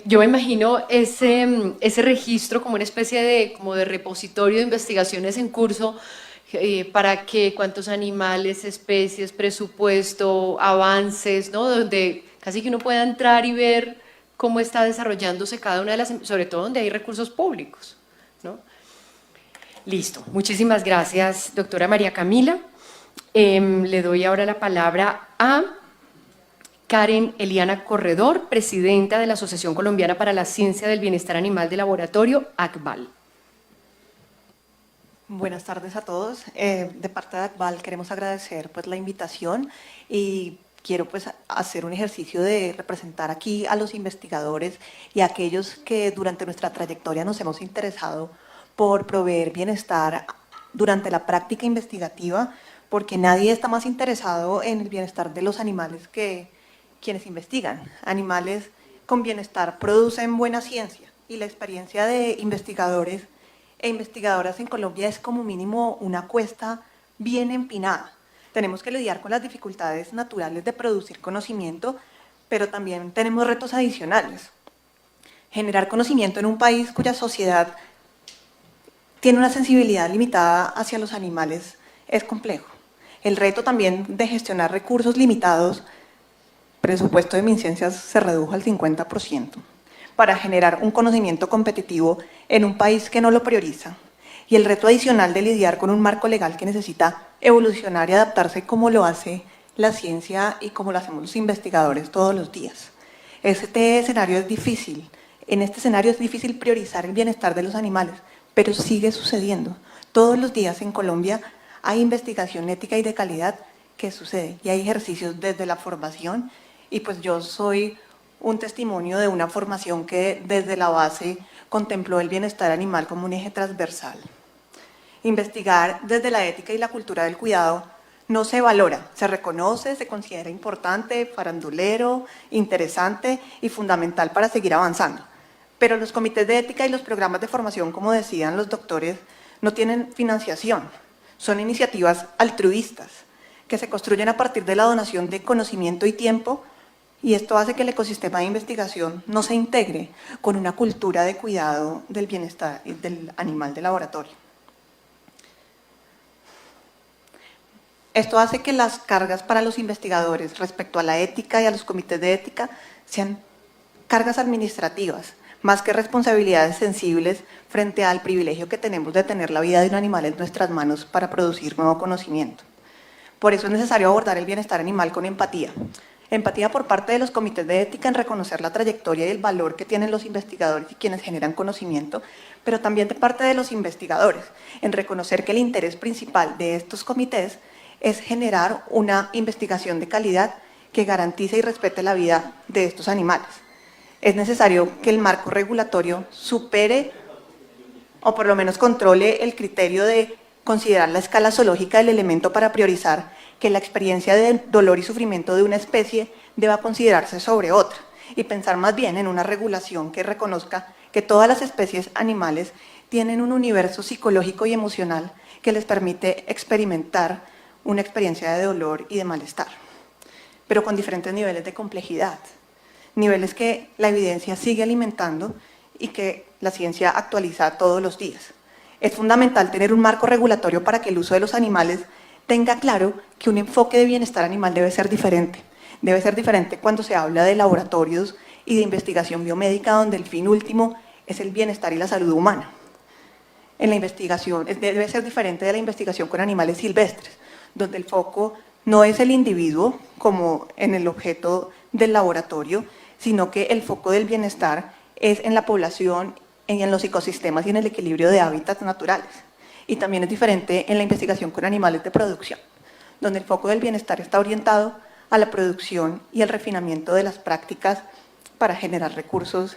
yo me imagino ese registro como una especie de repositorio de investigaciones en curso para que cuántos animales, especies, presupuesto, avances, ¿no? Donde casi que uno pueda entrar y ver cómo está desarrollándose cada una de las, sobre todo donde hay recursos públicos, ¿no? Listo, muchísimas gracias, doctora María Camila. Le doy ahora la palabra a Karen Eliana Corredor, presidenta de la Asociación Colombiana para la Ciencia del Bienestar Animal de Laboratorio, ACBAL. Buenas tardes a todos. De parte de ACBAL queremos agradecer pues, la invitación y quiero pues, hacer un ejercicio de representar aquí a los investigadores y a aquellos que durante nuestra trayectoria nos hemos interesado por proveer bienestar durante la práctica investigativa, porque nadie está más interesado en el bienestar de los animales que quienes investigan. Animales con bienestar producen buena ciencia y la experiencia de investigadores e investigadoras en Colombia es como mínimo una cuesta bien empinada. Tenemos que lidiar con las dificultades naturales de producir conocimiento, pero también tenemos retos adicionales. Generar conocimiento en un país cuya sociedad tiene una sensibilidad limitada hacia los animales es complejo. El reto también de gestionar recursos limitados, presupuesto de MinCiencias se redujo al 50%, para generar un conocimiento competitivo en un país que no lo prioriza. Y el reto adicional de lidiar con un marco legal que necesita evolucionar y adaptarse como lo hace la ciencia y como lo hacemos los investigadores todos los días. Este escenario es difícil. En este escenario es difícil priorizar el bienestar de los animales, pero sigue sucediendo. Todos los días en Colombia hay investigación ética y de calidad que sucede y hay ejercicios desde la formación y pues yo soy un testimonio de una formación que desde la base contempló el bienestar animal como un eje transversal. Investigar desde la ética y la cultura del cuidado no se valora, se reconoce, se considera importante, farandulero, interesante y fundamental para seguir avanzando. Pero los comités de ética y los programas de formación, como decían los doctores, no tienen financiación. Son iniciativas altruistas que se construyen a partir de la donación de conocimiento y tiempo, y esto hace que el ecosistema de investigación no se integre con una cultura de cuidado del bienestar del animal de laboratorio. Esto hace que las cargas para los investigadores respecto a la ética y a los comités de ética sean cargas administrativas, más que responsabilidades sensibles frente al privilegio que tenemos de tener la vida de un animal en nuestras manos para producir nuevo conocimiento. Por eso es necesario abordar el bienestar animal con empatía. Empatía por parte de los comités de ética en reconocer la trayectoria y el valor que tienen los investigadores y quienes generan conocimiento, pero también de parte de los investigadores, en reconocer que el interés principal de estos comités es generar una investigación de calidad que garantice y respete la vida de estos animales. Es necesario que el marco regulatorio supere o por lo menos controle el criterio de considerar la escala zoológica del elemento para priorizar que la experiencia de dolor y sufrimiento de una especie deba considerarse sobre otra y pensar más bien en una regulación que reconozca que todas las especies animales tienen un universo psicológico y emocional que les permite experimentar una experiencia de dolor y de malestar, pero con diferentes niveles de complejidad, niveles que la evidencia sigue alimentando y que la ciencia actualiza todos los días. Es fundamental tener un marco regulatorio para que el uso de los animales tenga claro que un enfoque de bienestar animal debe ser diferente. Debe ser diferente cuando se habla de laboratorios y de investigación biomédica, donde el fin último es el bienestar y la salud humana. En la investigación, debe ser diferente de la investigación con animales silvestres, donde el foco no es el individuo como en el objeto del laboratorio, sino que el foco del bienestar es en la población, en los ecosistemas y en el equilibrio de hábitats naturales. Y también es diferente en la investigación con animales de producción, donde el foco del bienestar está orientado a la producción y el refinamiento de las prácticas para generar recursos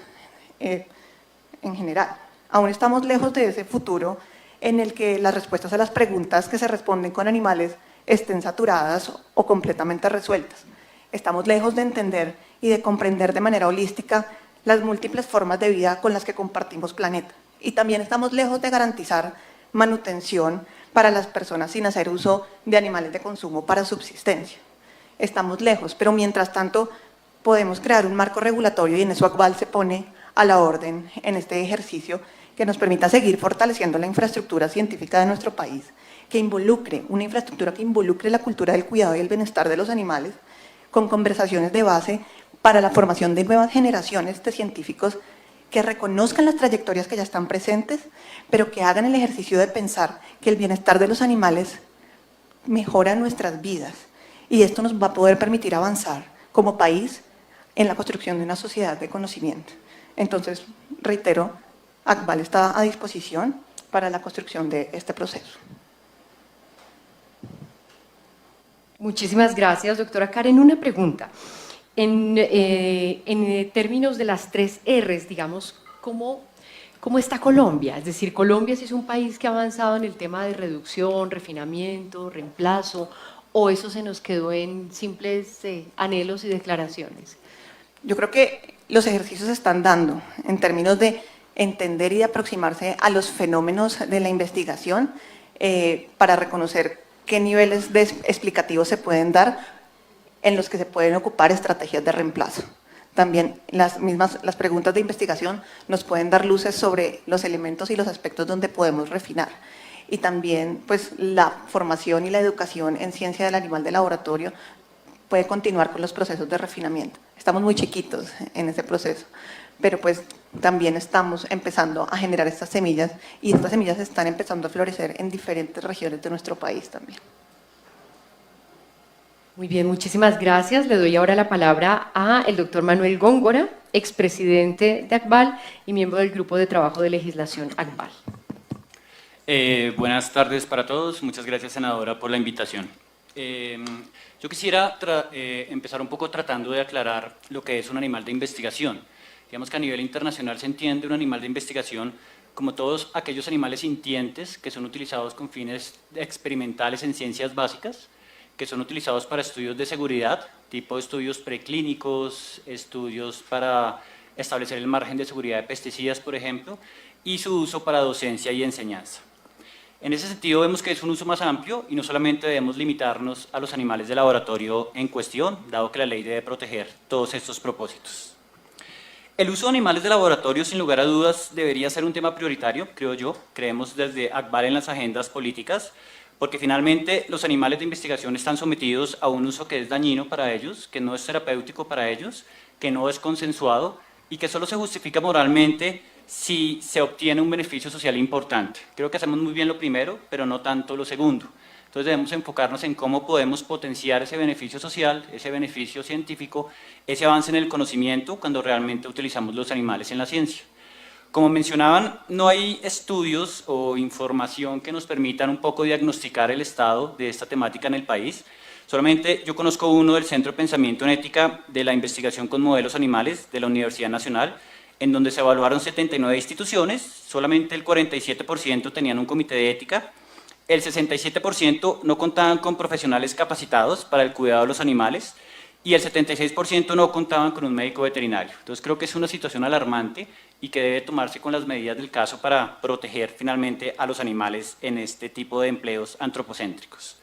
en general. Aún estamos lejos de ese futuro en el que las respuestas a las preguntas que se responden con animales estén saturadas o completamente resueltas. Estamos lejos de entender y de comprender de manera holística las múltiples formas de vida con las que compartimos planeta. Y también estamos lejos de garantizar manutención para las personas sin hacer uso de animales de consumo para subsistencia. Estamos lejos, pero mientras tanto podemos crear un marco regulatorio y en eso ACBAL se pone a la orden en este ejercicio que nos permita seguir fortaleciendo la infraestructura científica de nuestro país, que involucre, una infraestructura que involucre la cultura del cuidado y el bienestar de los animales, con conversaciones de base para la formación de nuevas generaciones de científicos que reconozcan las trayectorias que ya están presentes, pero que hagan el ejercicio de pensar que el bienestar de los animales mejora nuestras vidas. Y esto nos va a poder permitir avanzar como país en la construcción de una sociedad de conocimiento. Entonces, reitero, ACBAL está a disposición para la construcción de este proceso. Muchísimas gracias, doctora Karen. Una pregunta. En términos de las 3 R's, digamos, ¿cómo está Colombia? Es decir, Colombia sí es un país que ha avanzado en el tema de reducción, refinamiento, reemplazo, ¿o eso se nos quedó en simples anhelos y declaraciones? Yo creo que los ejercicios se están dando en términos de entender y de aproximarse a los fenómenos de la investigación para reconocer qué niveles explicativos se pueden dar en los que se pueden ocupar estrategias de reemplazo. También las preguntas de investigación nos pueden dar luces sobre los elementos y los aspectos donde podemos refinar. Y también pues, la formación y la educación en ciencia del animal de laboratorio puede continuar con los procesos de refinamiento. Estamos muy chiquitos en ese proceso, pero pues también estamos empezando a generar estas semillas y estas semillas están empezando a florecer en diferentes regiones de nuestro país también. Muy bien, muchísimas gracias. Le doy ahora la palabra al doctor Manuel Góngora, expresidente de ACBAL y miembro del Grupo de Trabajo de Legislación ACBAL. Buenas tardes para todos. Muchas gracias, senadora, por la invitación. Yo quisiera empezar un poco tratando de aclarar lo que es un animal de investigación. Digamos que a nivel internacional se entiende un animal de investigación como todos aquellos animales sintientes que son utilizados con fines experimentales en ciencias básicas, que son utilizados para estudios de seguridad, tipo estudios preclínicos, estudios para establecer el margen de seguridad de pesticidas, por ejemplo, y su uso para docencia y enseñanza. En ese sentido vemos que es un uso más amplio y no solamente debemos limitarnos a los animales de laboratorio en cuestión, dado que la ley debe proteger todos estos propósitos. El uso de animales de laboratorio, sin lugar a dudas, debería ser un tema prioritario, creo yo. Creemos desde ACBAL en las agendas políticas, porque finalmente los animales de investigación están sometidos a un uso que es dañino para ellos, que no es terapéutico para ellos, que no es consensuado y que solo se justifica moralmente si se obtiene un beneficio social importante. Creo que hacemos muy bien lo primero, pero no tanto lo segundo. Entonces debemos enfocarnos en cómo podemos potenciar ese beneficio social, ese beneficio científico, ese avance en el conocimiento cuando realmente utilizamos los animales en la ciencia. Como mencionaban, no hay estudios o información que nos permitan un poco diagnosticar el estado de esta temática en el país. Solamente yo conozco uno del Centro de Pensamiento en Ética de la Investigación con Modelos Animales de la Universidad Nacional, en donde se evaluaron 79 instituciones, solamente el 47% tenían un comité de ética, el 67% no contaban con profesionales capacitados para el cuidado de los animales y el 76% no contaban con un médico veterinario. Entonces creo que es una situación alarmante y que debe tomarse con las medidas del caso para proteger finalmente a los animales en este tipo de empleos antropocéntricos.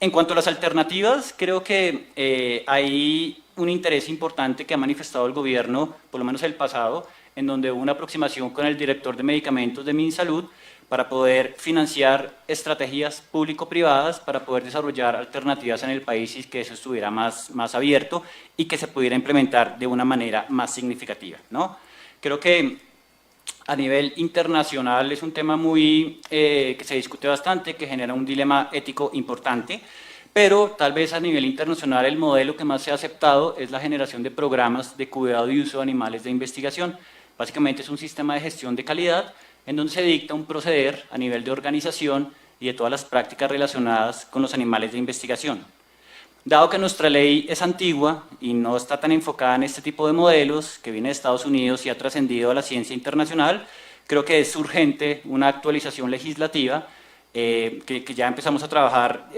En cuanto a las alternativas, creo que hay un interés importante que ha manifestado el gobierno, por lo menos el pasado, en donde hubo una aproximación con el director de medicamentos de MinSalud para poder financiar estrategias público-privadas para poder desarrollar alternativas en el país y que eso estuviera más abierto y que se pudiera implementar de una manera más significativa, ¿no? Creo que a nivel internacional es un tema que se discute bastante, que genera un dilema ético importante, pero tal vez a nivel internacional el modelo que más se ha aceptado es la generación de programas de cuidado y uso de animales de investigación. Básicamente es un sistema de gestión de calidad en donde se dicta un proceder a nivel de organización y de todas las prácticas relacionadas con los animales de investigación. Dado que nuestra ley es antigua y no está tan enfocada en este tipo de modelos, que viene de Estados Unidos y ha trascendido a la ciencia internacional, creo que es urgente una actualización legislativa que ya empezamos a trabajar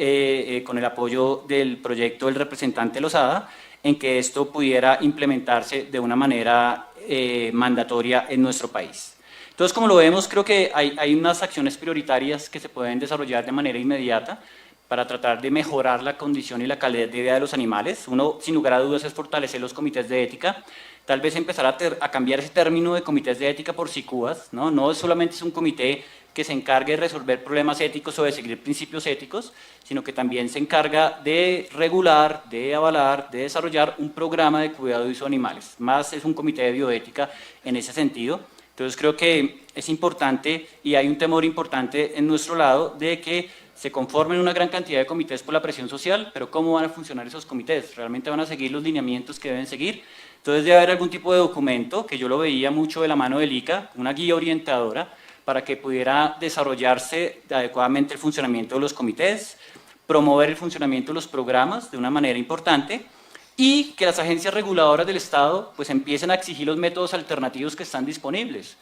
con el apoyo del proyecto del representante Lozada, en que esto pudiera implementarse de una manera mandatoria en nuestro país. Entonces, como lo vemos, creo que hay unas acciones prioritarias que se pueden desarrollar de manera inmediata para tratar de mejorar la condición y la calidad de vida de los animales. Uno, sin lugar a dudas, es fortalecer los comités de ética, tal vez empezar a cambiar ese término de comités de ética por SICUAS, ¿no? No solamente es un comité que se encargue de resolver problemas éticos o de seguir principios éticos, sino que también se encarga de regular, de avalar, de desarrollar un programa de cuidado y uso de animales. Más es un comité de bioética en ese sentido. Entonces creo que es importante y hay un temor importante en nuestro lado de que se conformen una gran cantidad de comités por la presión social, pero ¿cómo van a funcionar esos comités? ¿Realmente van a seguir los lineamientos que deben seguir? Entonces debe haber algún tipo de documento, que yo lo veía mucho de la mano del ICA, una guía orientadora, para que pudiera desarrollarse adecuadamente el funcionamiento de los comités, promover el funcionamiento de los programas de una manera importante y que las agencias reguladoras del Estado pues empiecen a exigir los métodos alternativos que están disponibles.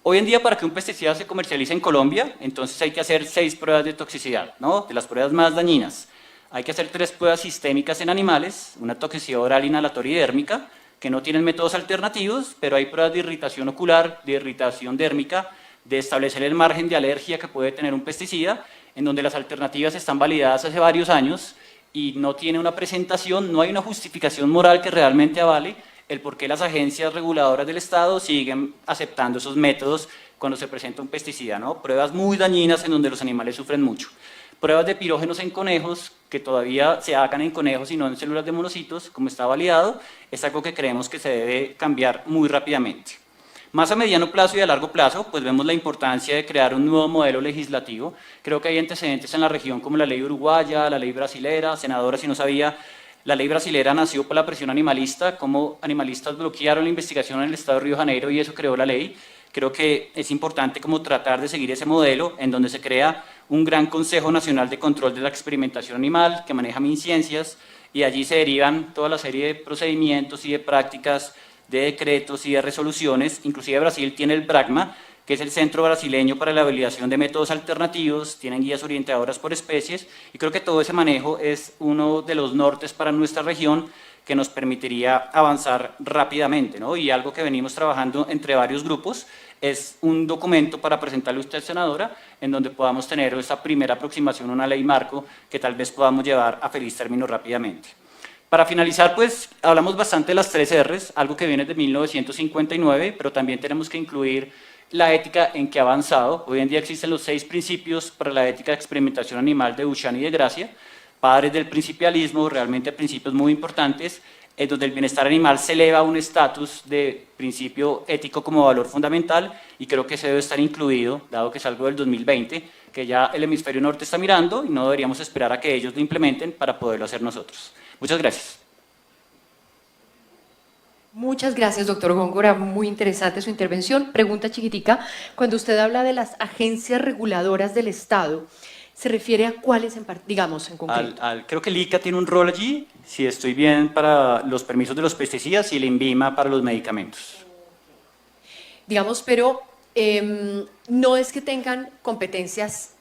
Hoy en día, para que un pesticida se comercialice en Colombia, entonces hay que hacer 6 pruebas de toxicidad, ¿no? De las pruebas más dañinas. Hay que hacer 3 pruebas sistémicas en animales, una toxicidad oral, inhalatoria y dérmica, que no tienen métodos alternativos, pero hay pruebas de irritación ocular, de irritación dérmica, de establecer el margen de alergia que puede tener un pesticida, en donde las alternativas están validadas hace varios años y no tiene una presentación, no hay una justificación moral que realmente avale el por qué las agencias reguladoras del Estado siguen aceptando esos métodos cuando se presenta un pesticida, ¿no? Pruebas muy dañinas en donde los animales sufren mucho. Pruebas de pirógenos en conejos, que todavía se hagan en conejos y no en células de monocitos, como está validado, es algo que creemos que se debe cambiar muy rápidamente. Más a mediano plazo y a largo plazo, pues vemos la importancia de crear un nuevo modelo legislativo. Creo que hay antecedentes en la región como la ley uruguaya, la ley brasilera. Senadora, si no sabía, la ley brasilera nació por la presión animalista, como animalistas bloquearon la investigación en el estado de Río de Janeiro y eso creó la ley. Creo que es importante como tratar de seguir ese modelo en donde se crea un gran Consejo Nacional de Control de la Experimentación Animal que maneja MinCiencias y allí se derivan toda la serie de procedimientos y de prácticas, de decretos y de resoluciones. Inclusive Brasil tiene el BRACMA, que es el Centro Brasileño para la Validación de Métodos Alternativos, tienen guías orientadoras por especies, y creo que todo ese manejo es uno de los nortes para nuestra región que nos permitiría avanzar rápidamente, ¿no? Y algo que venimos trabajando entre varios grupos es un documento para presentarle a usted, senadora, en donde podamos tener esa primera aproximación a una ley marco que tal vez podamos llevar a feliz término rápidamente. Para finalizar, pues hablamos bastante de las 3 R's, algo que viene de 1959, pero también tenemos que incluir la ética en que ha avanzado. Hoy en día existen los 6 principios para la ética de experimentación animal de Duchamp y de Gracia, padres del principialismo, realmente principios muy importantes, en donde el bienestar animal se eleva a un estatus de principio ético como valor fundamental y creo que se debe estar incluido, dado que es algo del 2020, que ya el hemisferio norte está mirando y no deberíamos esperar a que ellos lo implementen para poderlo hacer nosotros. Muchas gracias. Muchas gracias, doctor Góngora. Muy interesante su intervención. Pregunta chiquitica. Cuando usted habla de las agencias reguladoras del Estado, ¿se refiere a cuáles, digamos, en concreto? Creo que el ICA tiene un rol allí, si estoy bien, para los permisos de los pesticidas y el INVIMA para los medicamentos. Digamos, pero no es que tengan competencias,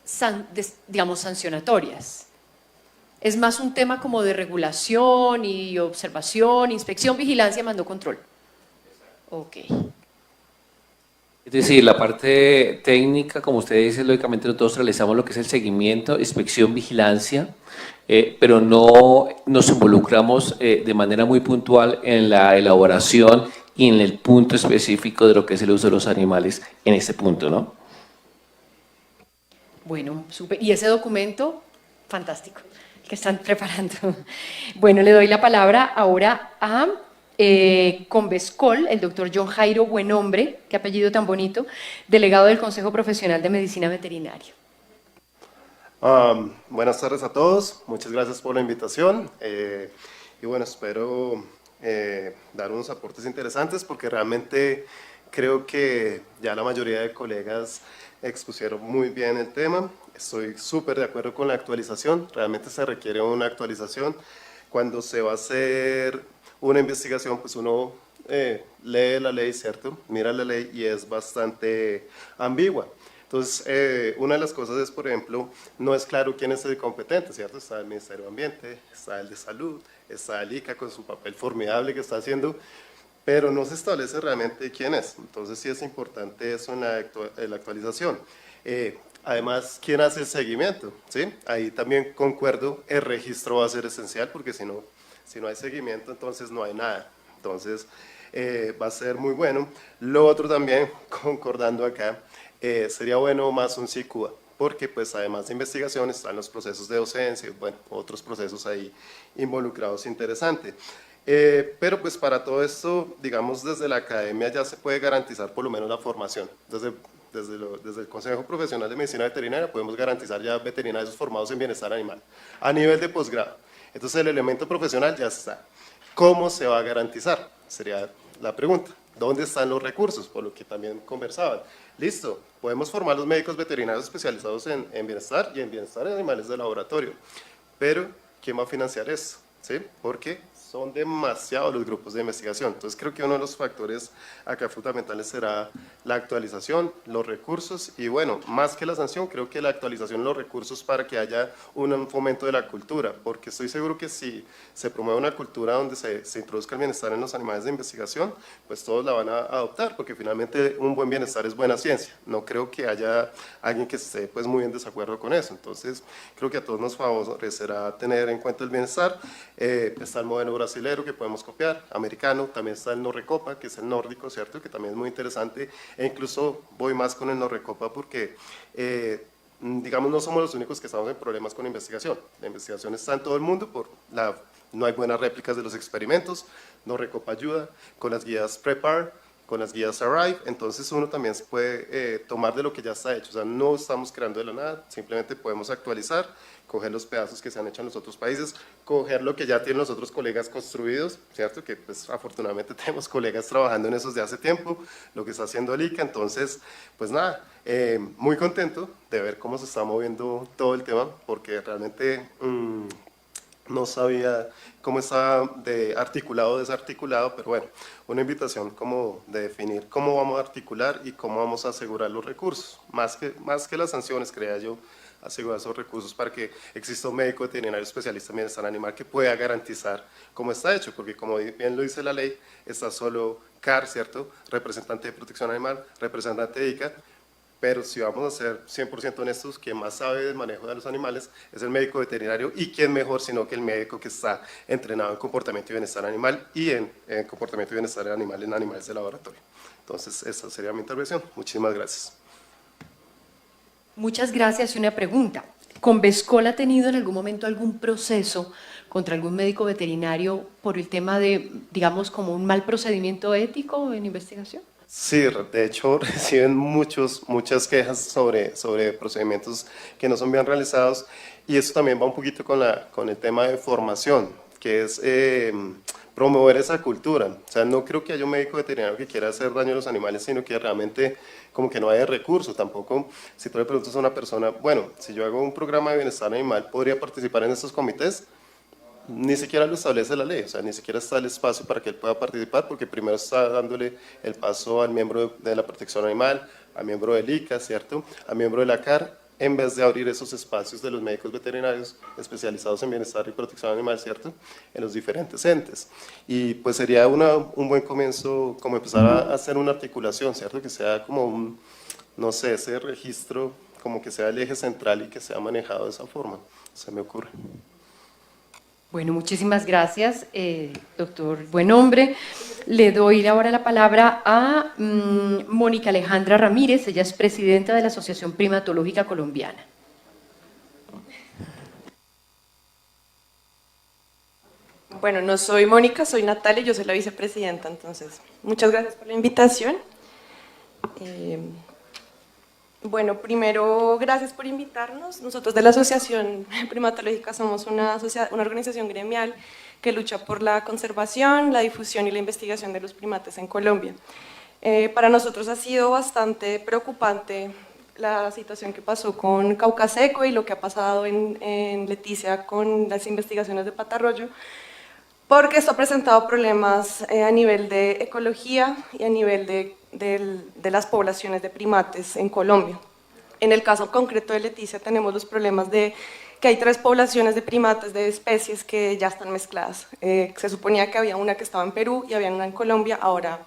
digamos, sancionatorias. Es más un tema como de regulación y observación, inspección, vigilancia, mando control. Ok. Es decir, la parte técnica, como usted dice, lógicamente nosotros realizamos lo que es el seguimiento, inspección, vigilancia, pero no nos involucramos de manera muy puntual en la elaboración y en el punto específico de lo que es el uso de los animales en este punto, ¿no? Bueno, súper. ¿Y ese documento? Fantástico, que están preparando. Bueno, le doy la palabra ahora a Convescol, el doctor John Jairo Buenombre, qué apellido tan bonito, delegado del Consejo Profesional de Medicina Veterinaria. Buenas tardes a todos, muchas gracias por la invitación y bueno, espero dar unos aportes interesantes porque realmente creo que ya la mayoría de colegas expusieron muy bien el tema. Estoy súper de acuerdo con la actualización, realmente se requiere una actualización. Cuando se va a hacer una investigación, pues uno lee la ley, ¿cierto? Mira la ley y es bastante ambigua. Entonces, una de las cosas es, por ejemplo, no es claro quién es el competente, ¿cierto? Está el Ministerio de Ambiente, está el de Salud, está el ICA con su papel formidable que está haciendo, pero no se establece realmente quién es. Entonces, sí es importante eso en la actualización. Además, ¿quién hace el seguimiento? ¿Sí? Ahí también concuerdo, el registro va a ser esencial porque si no hay seguimiento, entonces no hay nada. Entonces, va a ser muy bueno. Lo otro también, concordando acá, sería bueno más un CICUA, porque pues además de investigación están los procesos de docencia y bueno, otros procesos ahí involucrados interesantes. Pero pues para todo esto, digamos, desde la academia ya se puede garantizar por lo menos la formación. Desde el Consejo Profesional de Medicina Veterinaria podemos garantizar ya veterinarios formados en bienestar animal a nivel de posgrado. Entonces el elemento profesional ya está. ¿Cómo se va a garantizar? Sería la pregunta. ¿Dónde están los recursos? Por lo que también conversaban. Listo, podemos formar los médicos veterinarios especializados en bienestar y en bienestar de animales de laboratorio. Pero, ¿quién va a financiar esto? ¿Sí? Porque son demasiados los grupos de investigación. Entonces, creo que uno de los factores acá fundamentales será la actualización, los recursos y, bueno, más que la sanción, creo que la actualización, los recursos para que haya un fomento de la cultura, porque estoy seguro que si se promueve una cultura donde se introduzca el bienestar en los animales de investigación, pues todos la van a adoptar, porque finalmente un buen bienestar es buena ciencia. No creo que haya alguien que esté pues muy en desacuerdo con eso. Entonces, creo que a todos nos favorecerá tener en cuenta el bienestar. Está el modelo brasilero que podemos copiar, americano, también está el Norrecopa, que es el nórdico, ¿cierto? Que también es muy interesante, e incluso voy más con el Norrecopa porque, digamos, no somos los únicos que estamos en problemas con investigación. La investigación está en todo el mundo, no hay buenas réplicas de los experimentos, Norrecopa ayuda con las guías Prepar, con las guías Arrive, entonces uno también se puede tomar de lo que ya está hecho, o sea, no estamos creando de la nada, simplemente podemos actualizar, coger los pedazos que se han hecho en los otros países, coger lo que ya tienen los otros colegas construidos, ¿cierto? Que pues afortunadamente tenemos colegas trabajando en esos de hace tiempo, lo que está haciendo el ICA, entonces, pues nada, muy contento de ver cómo se está moviendo todo el tema, porque realmente no sabía cómo estaba articulado o desarticulado, pero bueno, una invitación como de definir cómo vamos a articular y cómo vamos a asegurar los recursos, más que las sanciones, creía yo, asegurar esos recursos para que exista un médico veterinario especialista en bienestar animal que pueda garantizar cómo está hecho, porque como bien lo dice la ley, está solo CAR, ¿cierto? Representante de protección animal, representante de ICA, pero si vamos a ser 100% honestos, quien más sabe del manejo de los animales es el médico veterinario, y quién mejor sino que el médico que está entrenado en comportamiento y bienestar animal y en comportamiento y bienestar animal en animales de laboratorio. Entonces, esa sería mi intervención. Muchísimas gracias. Muchas gracias. Y una pregunta. ¿Convescol ha tenido en algún momento algún proceso contra algún médico veterinario por el tema de, digamos, como un mal procedimiento ético en investigación? Sí, de hecho reciben muchas quejas sobre procedimientos que no son bien realizados, y eso también va un poquito con el tema de formación, que es promover esa cultura. O sea, no creo que haya un médico veterinario que quiera hacer daño a los animales, sino que realmente como que no haya recursos. Tampoco, si tú le preguntas a una persona, bueno, si yo hago un programa de bienestar animal, ¿podría participar en estos comités? Ni siquiera lo establece la ley, o sea, ni siquiera está el espacio para que él pueda participar, porque primero está dándole el paso al miembro de la protección animal, al miembro del ICA, ¿cierto?, al miembro de la CAR, en vez de abrir esos espacios de los médicos veterinarios especializados en bienestar y protección animal, ¿cierto?, en los diferentes entes. Y pues sería un buen comienzo, como empezar a hacer una articulación, ¿cierto?, que sea como un, no sé, ese registro, como que sea el eje central y que sea manejado de esa forma, se me ocurre. Bueno, muchísimas gracias, doctor Buenombre. Le doy ahora la palabra a Mónica Alejandra Ramírez, ella es presidenta de la Asociación Primatológica Colombiana. Bueno, no soy Mónica, soy Natalia, yo soy la vicepresidenta, entonces muchas gracias por la invitación. Bueno, primero, gracias por invitarnos. Nosotros de la Asociación Primatológica somos una organización gremial que lucha por la conservación, la difusión y la investigación de los primates en Colombia. Para nosotros ha sido bastante preocupante la situación que pasó con Caucaseco y lo que ha pasado en Leticia con las investigaciones de Patarroyo, porque esto ha presentado problemas a nivel de ecología y a nivel de las poblaciones de primates en Colombia. En el caso concreto de Leticia tenemos los problemas de que hay 3 poblaciones de primates de especies que ya están mezcladas. Se suponía que había una que estaba en Perú y había una en Colombia, ahora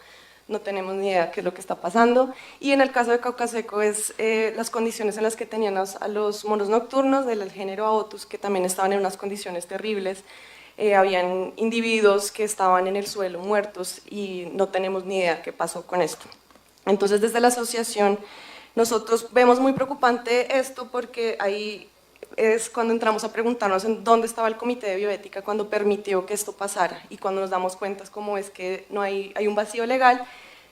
no tenemos ni idea qué es lo que está pasando. Y en el caso de Caucaseco es las condiciones en las que tenían a los monos nocturnos del género Aotus, que también estaban en unas condiciones terribles. Habían individuos que estaban en el suelo muertos y no tenemos ni idea qué pasó con esto. Entonces, desde la asociación, nosotros vemos muy preocupante esto porque ahí es cuando entramos a preguntarnos en dónde estaba el Comité de Bioética cuando permitió que esto pasara, y cuando nos damos cuenta cómo es que no hay un vacío legal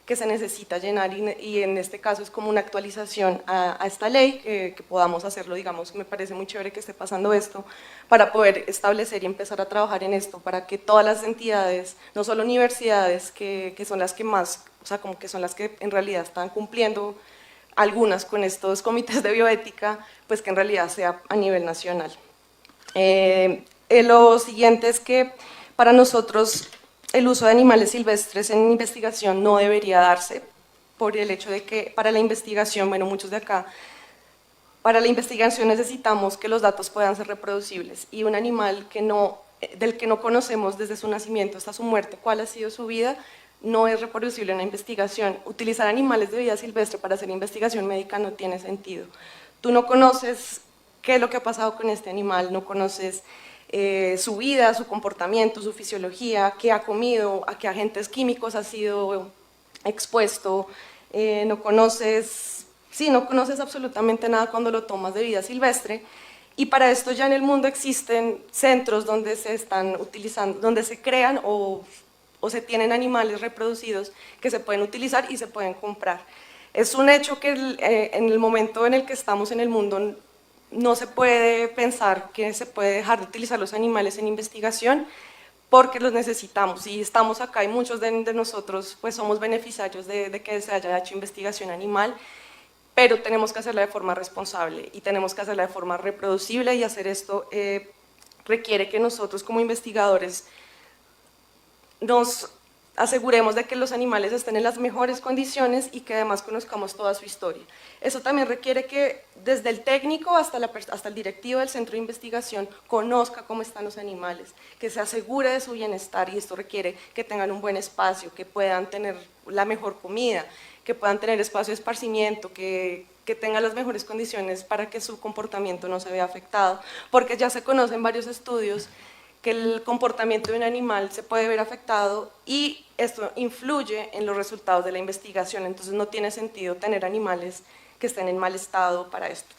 que se necesita llenar, y en este caso es como una actualización a esta ley, que podamos hacerlo, digamos. Me parece muy chévere que esté pasando esto para poder establecer y empezar a trabajar en esto, para que todas las entidades, no solo universidades, que son las que más, o sea, como que son las que en realidad están cumpliendo algunas con estos comités de bioética, pues que en realidad sea a nivel nacional. Lo siguiente es que para nosotros el uso de animales silvestres en investigación no debería darse, por el hecho de que para la investigación, bueno, muchos de acá, para la investigación necesitamos que los datos puedan ser reproducibles, y un animal del que no conocemos desde su nacimiento hasta su muerte cuál ha sido su vida, no es reproducible en la investigación. Utilizar animales de vida silvestre para hacer investigación médica no tiene sentido. Tú no conoces qué es lo que ha pasado con este animal, no conoces su vida, su comportamiento, su fisiología, qué ha comido, a qué agentes químicos ha sido expuesto, no conoces absolutamente nada cuando lo tomas de vida silvestre. Y para esto ya en el mundo existen centros donde se están utilizando, donde se crean o se tienen animales reproducidos que se pueden utilizar y se pueden comprar. Es un hecho que en el momento en el que estamos en el mundo no se puede pensar que se puede dejar de utilizar los animales en investigación, porque los necesitamos, y estamos acá y muchos de nosotros pues somos beneficiarios de que se haya hecho investigación animal, pero tenemos que hacerla de forma responsable y tenemos que hacerla de forma reproducible, y hacer esto requiere que nosotros como investigadores nos aseguremos de que los animales estén en las mejores condiciones y que además conozcamos toda su historia. Eso también requiere que desde el técnico hasta el directivo del centro de investigación conozca cómo están los animales, que se asegure de su bienestar, y esto requiere que tengan un buen espacio, que puedan tener la mejor comida, que puedan tener espacio de esparcimiento, que tengan las mejores condiciones para que su comportamiento no se vea afectado, porque ya se conocen varios estudios que el comportamiento de un animal se puede ver afectado y esto influye en los resultados de la investigación. Entonces no tiene sentido tener animales que estén en mal estado para esto.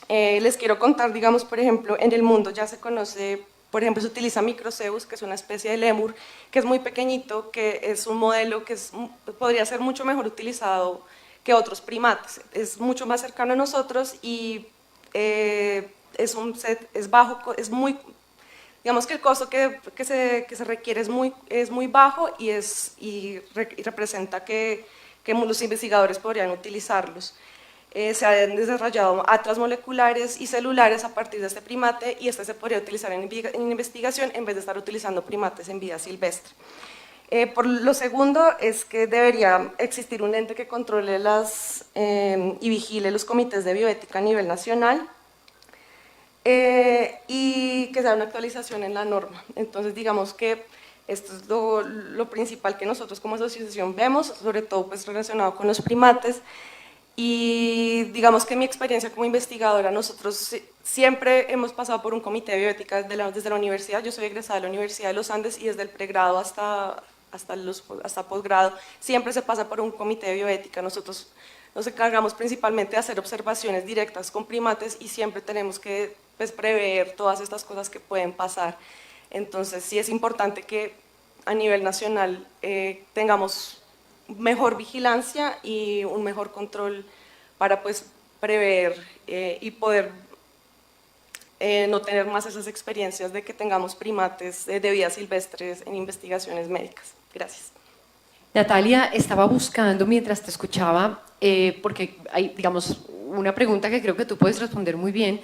Les quiero contar, digamos, por ejemplo, en el mundo ya se conoce por ejemplo, se utiliza Microceus, que es una especie de lémur, que es muy pequeñito, que es un modelo que podría ser mucho mejor utilizado que otros primates. Es mucho más cercano a nosotros y es bajo, es muy, digamos que el costo que se requiere es muy bajo y representa que los investigadores podrían utilizarlos. Se han desarrollado atlas moleculares y celulares a partir de este primate y este se podría utilizar en investigación en vez de estar utilizando primates en vida silvestre. Por lo segundo es que debería existir un ente que controle y vigile los comités de bioética a nivel nacional y que sea una actualización en la norma. Entonces digamos que esto es lo principal que nosotros como asociación vemos, sobre todo pues relacionado con los primates. Y digamos que mi experiencia como investigadora, nosotros siempre hemos pasado por un comité de bioética desde la universidad. Yo soy egresada de la Universidad de los Andes y desde el pregrado hasta posgrado siempre se pasa por un comité de bioética. Nosotros nos encargamos principalmente de hacer observaciones directas con primates y siempre tenemos que pues, prever todas estas cosas que pueden pasar. Entonces sí es importante que a nivel nacional tengamos mejor vigilancia y un mejor control para pues prever y poder no tener más esas experiencias de que tengamos primates de vida silvestres en investigaciones médicas. Gracias. Natalia, estaba buscando mientras te escuchaba, porque hay, digamos, una pregunta que creo que tú puedes responder muy bien,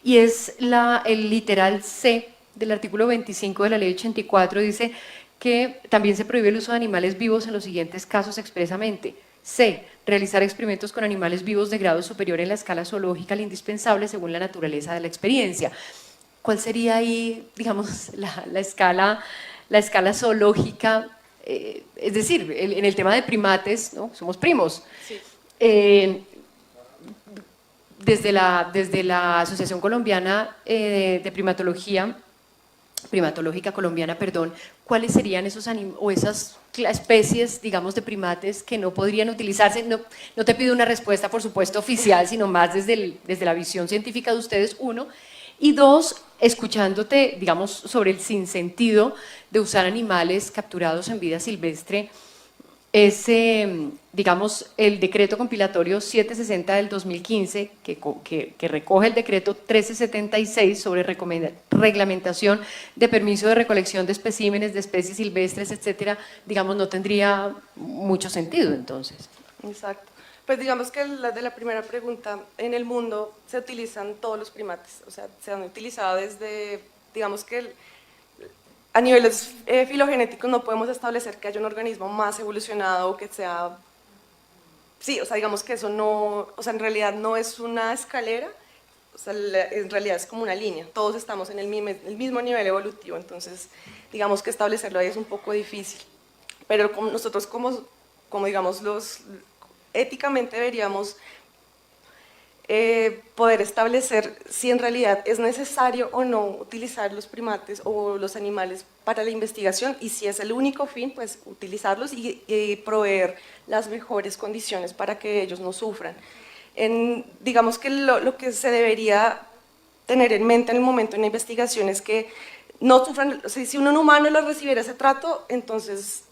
y es el literal C del artículo 25 de la Ley 84, dice que también se prohíbe el uso de animales vivos en los siguientes casos expresamente. C. Realizar experimentos con animales vivos de grado superior en la escala zoológica al indispensable según la naturaleza de la experiencia. ¿Cuál sería ahí, digamos, la escala zoológica? Es decir, en el tema de primates, ¿no? Somos primos. Sí. Desde la Asociación Colombiana de Primatológica Colombiana, perdón, ¿cuáles serían esas especies, digamos, de primates que no podrían utilizarse? No te pido una respuesta, por supuesto, oficial, sino más desde la visión científica de ustedes, uno. Y dos, escuchándote, digamos, sobre el sinsentido de usar animales capturados en vida silvestre, es, digamos, el decreto compilatorio 760 del 2015, que recoge el decreto 1376 sobre reglamentación de permiso de recolección de especímenes de especies silvestres, etcétera, digamos, no tendría mucho sentido, entonces. Exacto. Pues digamos que de la primera pregunta, en el mundo se utilizan todos los primates, o sea, se han utilizado desde, digamos que a niveles filogenéticos no podemos establecer que haya un organismo más evolucionado o que sea, sí, o sea, digamos que eso no, o sea, en realidad no es una escalera, o sea, en realidad es como una línea, todos estamos en el mismo nivel evolutivo, entonces digamos que establecerlo ahí es un poco difícil, pero nosotros como digamos éticamente deberíamos poder establecer si en realidad es necesario o no utilizar los primates o los animales para la investigación y si es el único fin, pues utilizarlos y proveer las mejores condiciones para que ellos no sufran. Digamos que lo que se debería tener en mente en el momento de una investigación es que no sufran, o sea, si un humano lo recibiera ese trato, entonces,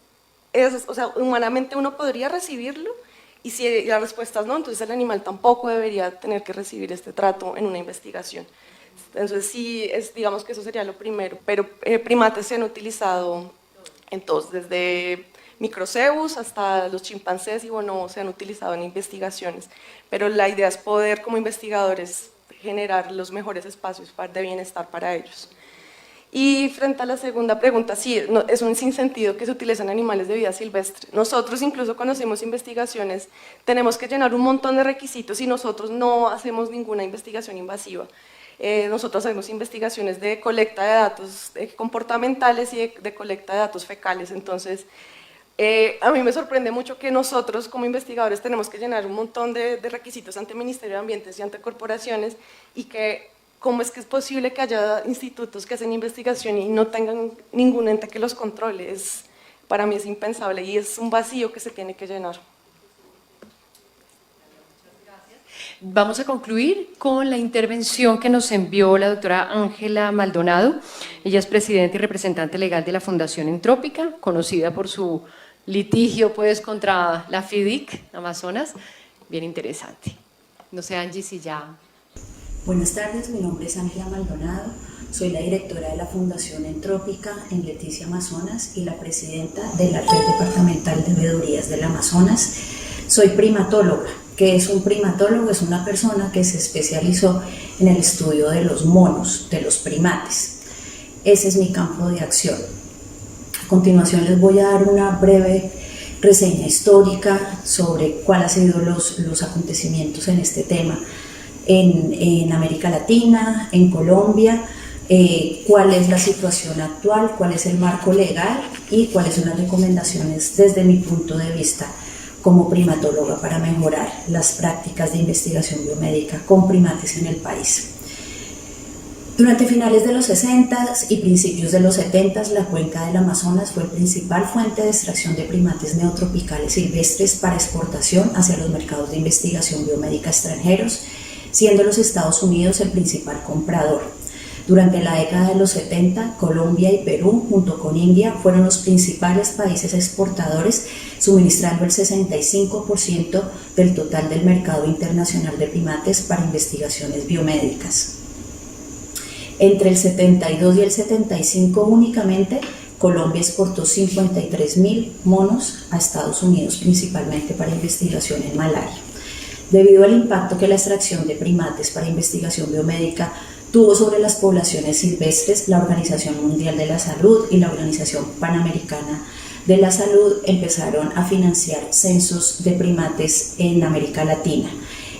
o sea, humanamente uno podría recibirlo. Y si la respuesta es no, entonces el animal tampoco debería tener que recibir este trato en una investigación. Entonces sí, digamos que eso sería lo primero. Pero primates se han utilizado en todos, desde Microceus hasta los chimpancés y bonobos se han utilizado en investigaciones. Pero la idea es poder como investigadores generar los mejores espacios de bienestar para ellos. Y frente a la segunda pregunta, sí, es un sinsentido que se utilizan animales de vida silvestre. Nosotros incluso cuando hacemos investigaciones tenemos que llenar un montón de requisitos y nosotros no hacemos ninguna investigación invasiva. Nosotros hacemos investigaciones de colecta de datos comportamentales y de colecta de datos fecales. Entonces, a mí me sorprende mucho que nosotros como investigadores tenemos que llenar un montón de requisitos ante el Ministerio de Ambientes y ante corporaciones y que ¿cómo es que es posible que haya institutos que hacen investigación y no tengan ningún ente que los controle? Para mí es impensable y es un vacío que se tiene que llenar. Vamos a concluir con la intervención que nos envió la doctora Ángela Maldonado. Ella es presidenta y representante legal de la Fundación Entrópica, conocida por su litigio pues, contra la FIDIC Amazonas. Bien interesante. No sé, Angie, si ya... Buenas tardes, mi nombre es Ángela Maldonado, soy la directora de la Fundación Entrópica en Leticia Amazonas y la presidenta de la Red Departamental de Veedurías del Amazonas. Soy primatóloga. ¿Qué es un primatólogo? Es una persona que se especializó en el estudio de los monos, de los primates. Ese es mi campo de acción. A continuación les voy a dar una breve reseña histórica sobre cuáles han sido los acontecimientos en este tema en América Latina, en Colombia, cuál es la situación actual, cuál es el marco legal y cuáles son las recomendaciones desde mi punto de vista como primatóloga para mejorar las prácticas de investigación biomédica con primates en el país. Durante finales de los 60 y principios de los 70, la cuenca del Amazonas fue la principal fuente de extracción de primates neotropicales silvestres para exportación hacia los mercados de investigación biomédica extranjeros, siendo los Estados Unidos el principal comprador. Durante la década de los 70, Colombia y Perú, junto con India, fueron los principales países exportadores, suministrando el 65% del total del mercado internacional de primates para investigaciones biomédicas. Entre el 72 y el 75 únicamente, Colombia exportó 53.000 monos a Estados Unidos, principalmente para investigación en malaria. Debido al impacto que la extracción de primates para investigación biomédica tuvo sobre las poblaciones silvestres, la Organización Mundial de la Salud y la Organización Panamericana de la Salud empezaron a financiar censos de primates en América Latina.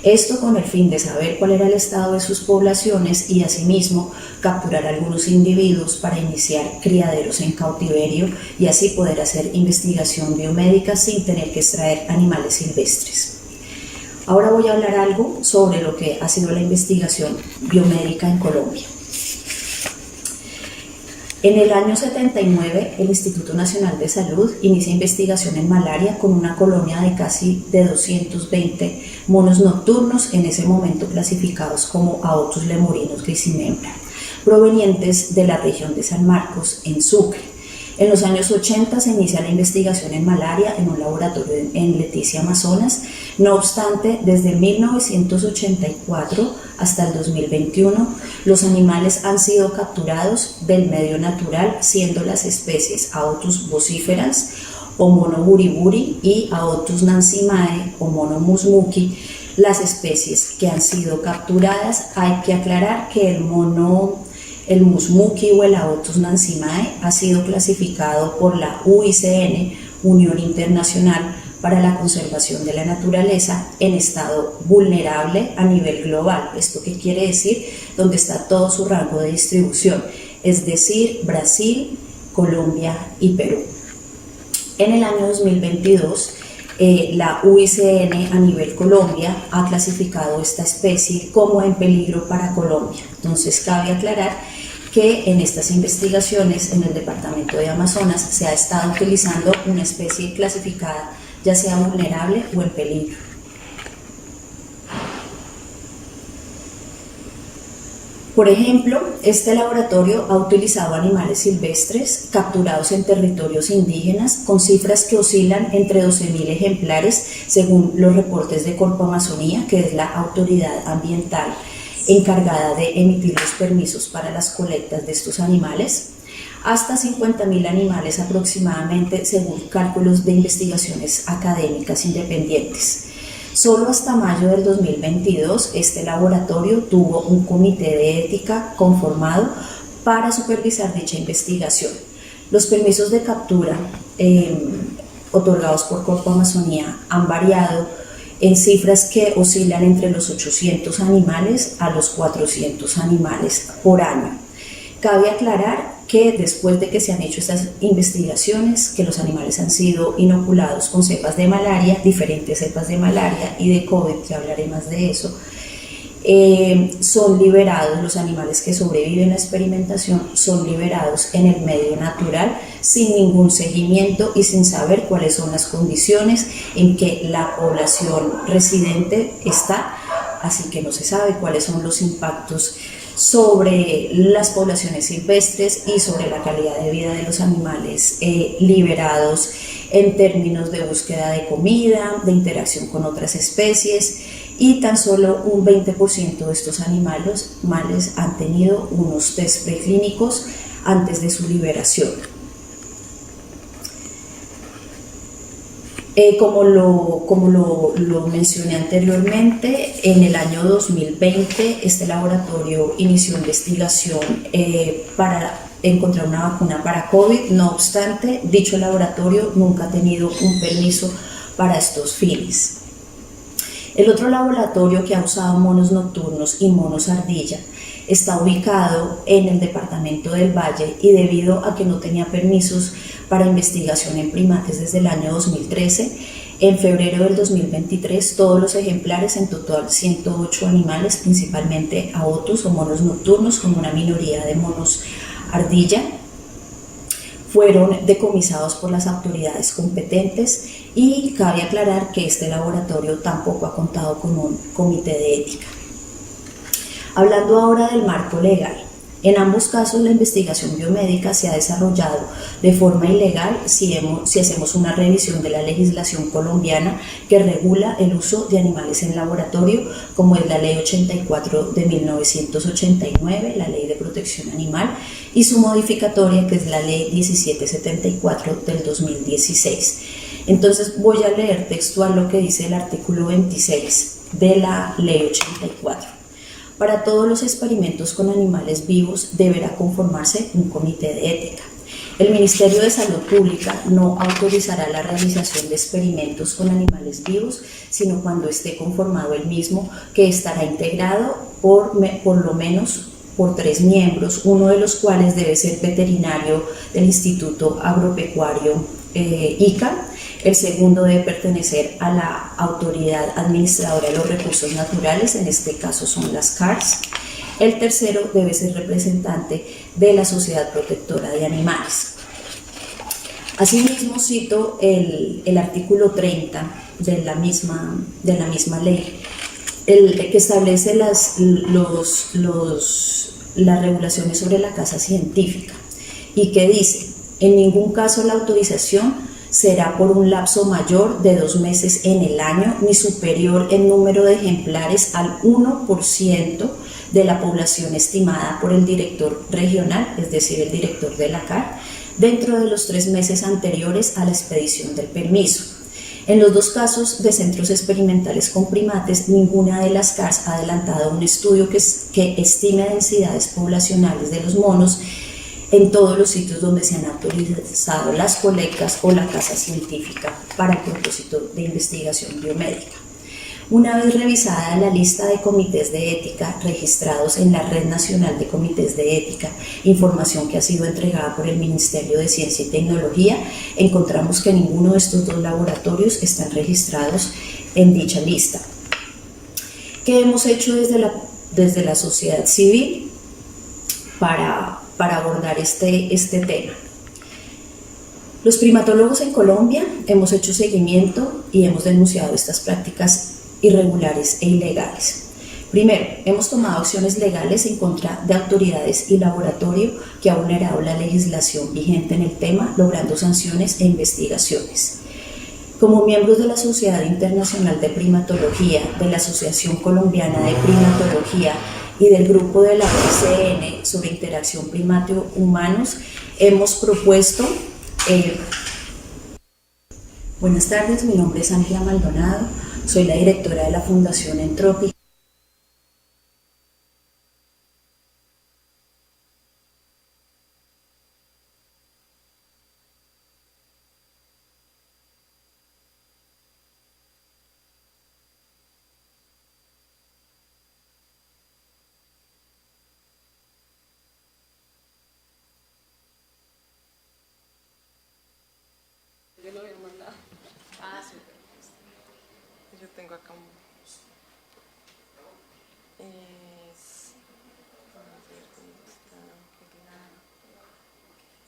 Esto con el fin de saber cuál era el estado de sus poblaciones y asimismo capturar algunos individuos para iniciar criaderos en cautiverio y así poder hacer investigación biomédica sin tener que extraer animales silvestres. Ahora voy a hablar algo sobre lo que ha sido la investigación biomédica en Colombia. En el año 79, el Instituto Nacional de Salud inicia investigación en malaria con una colonia de casi de 220 monos nocturnos, en ese momento clasificados como Aotus lemurinos grisimembra, provenientes de la región de San Marcos, en Sucre. En los años 80 se inicia la investigación en malaria en un laboratorio en Leticia, Amazonas. No obstante, desde 1984 hasta el 2021, los animales han sido capturados del medio natural, siendo las especies Aotus vociferans o mono buriburi y Aotus nansimae o mono musmuki las especies que han sido capturadas. Hay que aclarar que el musmuki o el Aotus nansimae ha sido clasificado por la UICN, Unión Internacional para la Conservación de la Naturaleza, en estado vulnerable a nivel global. ¿Esto qué quiere decir? Donde está todo su rango de distribución, es decir, Brasil, Colombia y Perú. En el año 2022, la UICN a nivel Colombia ha clasificado esta especie como en peligro para Colombia. Entonces cabe aclarar que en estas investigaciones en el departamento de Amazonas se ha estado utilizando una especie clasificada ya sea vulnerable o en peligro. Por ejemplo, este laboratorio ha utilizado animales silvestres capturados en territorios indígenas con cifras que oscilan entre 12.000 ejemplares según los reportes de Corpo Amazonía, que es la autoridad ambiental encargada de emitir los permisos para las colectas de estos animales, hasta 50.000 animales aproximadamente según cálculos de investigaciones académicas independientes. Solo hasta mayo del 2022 este laboratorio tuvo un comité de ética conformado para supervisar dicha investigación. Los permisos de captura otorgados por Corpo Amazonía han variado en cifras que oscilan entre los 800 animales a los 400 animales por año. Cabe aclarar que después de que se han hecho estas investigaciones, que los animales han sido inoculados con cepas de malaria, diferentes cepas de malaria y de COVID, que hablaré más de eso, son liberados, los animales que sobreviven a la experimentación son liberados en el medio natural sin ningún seguimiento y sin saber cuáles son las condiciones en que la población residente está así que no se sabe cuáles son los impactos sobre las poblaciones silvestres y sobre la calidad de vida de los animales liberados en términos de búsqueda de comida, de interacción con otras especies, y tan solo un 20% de estos animales han tenido unos test preclínicos antes de su liberación. Como lo mencioné anteriormente, en el año 2020 este laboratorio inició investigación para encontrar una vacuna para COVID. No obstante, dicho laboratorio nunca ha tenido un permiso para estos fines. El otro laboratorio que ha usado monos nocturnos y monos ardilla está ubicado en el departamento del Valle, y debido a que no tenía permisos para investigación en primates desde el año 2013, en febrero del 2023 todos los ejemplares, en total 108 animales, principalmente aotus o monos nocturnos, con una minoría de monos ardilla, fueron decomisados por las autoridades competentes, y cabe aclarar que este laboratorio tampoco ha contado con un comité de ética. Hablando ahora del marco legal, en ambos casos la investigación biomédica se ha desarrollado de forma ilegal si hacemos una revisión de la legislación colombiana que regula el uso de animales en laboratorio, como es la Ley 84 de 1989, la Ley de Protección Animal, y su modificatoria, que es la Ley 1774 del 2016. Entonces voy a leer textual lo que dice el artículo 26 de la Ley 84. Para todos los experimentos con animales vivos deberá conformarse un comité de ética. El Ministerio de Salud Pública no autorizará la realización de experimentos con animales vivos, sino cuando esté conformado el mismo, que estará integrado por lo menos por 3 miembros, uno de los cuales debe ser veterinario del Instituto Agropecuario ICA. El segundo debe pertenecer a la Autoridad Administradora de los Recursos Naturales, en este caso son las CARS. El tercero debe ser representante de la Sociedad Protectora de Animales. Asimismo, cito el artículo 30 de la misma ley, que establece las regulaciones sobre la caza científica, y que dice: en ningún caso la autorización será por un lapso mayor de 2 meses en el año, ni superior en número de ejemplares al 1% de la población estimada por el director regional, es decir, el director de la CAR, dentro de los 3 meses anteriores a la expedición del permiso. En los 2 casos de centros experimentales con primates, ninguna de las CARs ha adelantado un estudio que estime densidades poblacionales de los monos en todos los sitios donde se han autorizado las colectas o la caza científica para el propósito de investigación biomédica. Una vez revisada la lista de comités de ética registrados en la Red Nacional de Comités de Ética, información que ha sido entregada por el Ministerio de Ciencia y Tecnología, encontramos que ninguno de estos 2 laboratorios están registrados en dicha lista. ¿Qué hemos hecho desde la sociedad civil para abordar este tema? Los primatólogos en Colombia hemos hecho seguimiento y hemos denunciado estas prácticas irregulares e ilegales. Primero, hemos tomado acciones legales en contra de autoridades y laboratorio que han vulnerado la legislación vigente en el tema, logrando sanciones e investigaciones. Como miembros de la Sociedad Internacional de Primatología, de la Asociación Colombiana de Primatología y del grupo de la OCN sobre interacción primate-humanos, hemos propuesto... Buenas tardes, mi nombre es Ángela Maldonado, soy la directora de la Fundación Entrópica. Yo tengo acá un...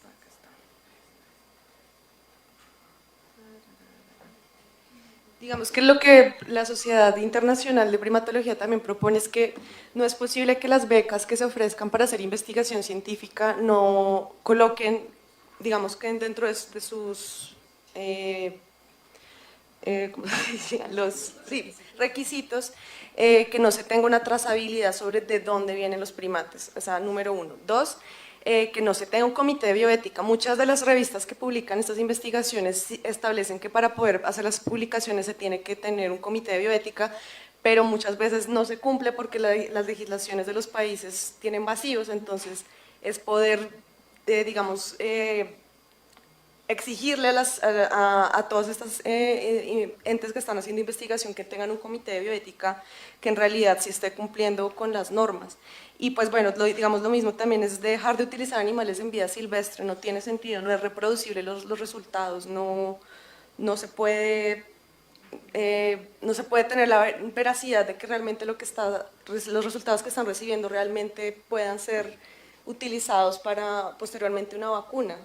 Acá está. Digamos que lo que la Sociedad Internacional de Primatología también propone es que no es posible que las becas que se ofrezcan para hacer investigación científica no coloquen, digamos que dentro de sus ¿cómo se decía? Requisitos, que no se tenga una trazabilidad sobre de dónde vienen los primates, o sea, número uno. Dos, que no se tenga un comité de bioética. Muchas de las revistas que publican estas investigaciones establecen que para poder hacer las publicaciones se tiene que tener un comité de bioética, pero muchas veces no se cumple porque las legislaciones de los países tienen vacíos, entonces es poder, digamos, exigirle a todos estos entes que están haciendo investigación que tengan un comité de bioética que en realidad sí esté cumpliendo con las normas. Y pues bueno, digamos lo mismo también es dejar de utilizar animales en vida silvestre, no tiene sentido, no es reproducible los resultados, no se puede tener la veracidad de que realmente los resultados que están recibiendo realmente puedan ser utilizados para posteriormente una vacuna.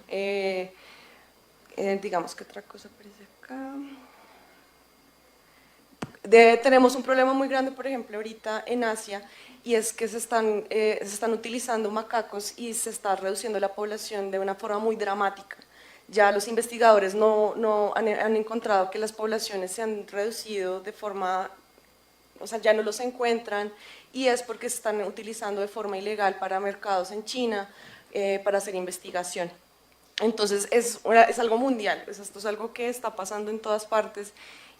Digamos que otra cosa aparece acá. Tenemos un problema muy grande, por ejemplo, ahorita en Asia, y es que se están utilizando macacos y se está reduciendo la población de una forma muy dramática. Ya los investigadores han encontrado que las poblaciones se han reducido de forma, o sea, ya no los encuentran, y es porque se están utilizando de forma ilegal para mercados en China, para hacer investigación. Entonces es algo mundial, esto es algo que está pasando en todas partes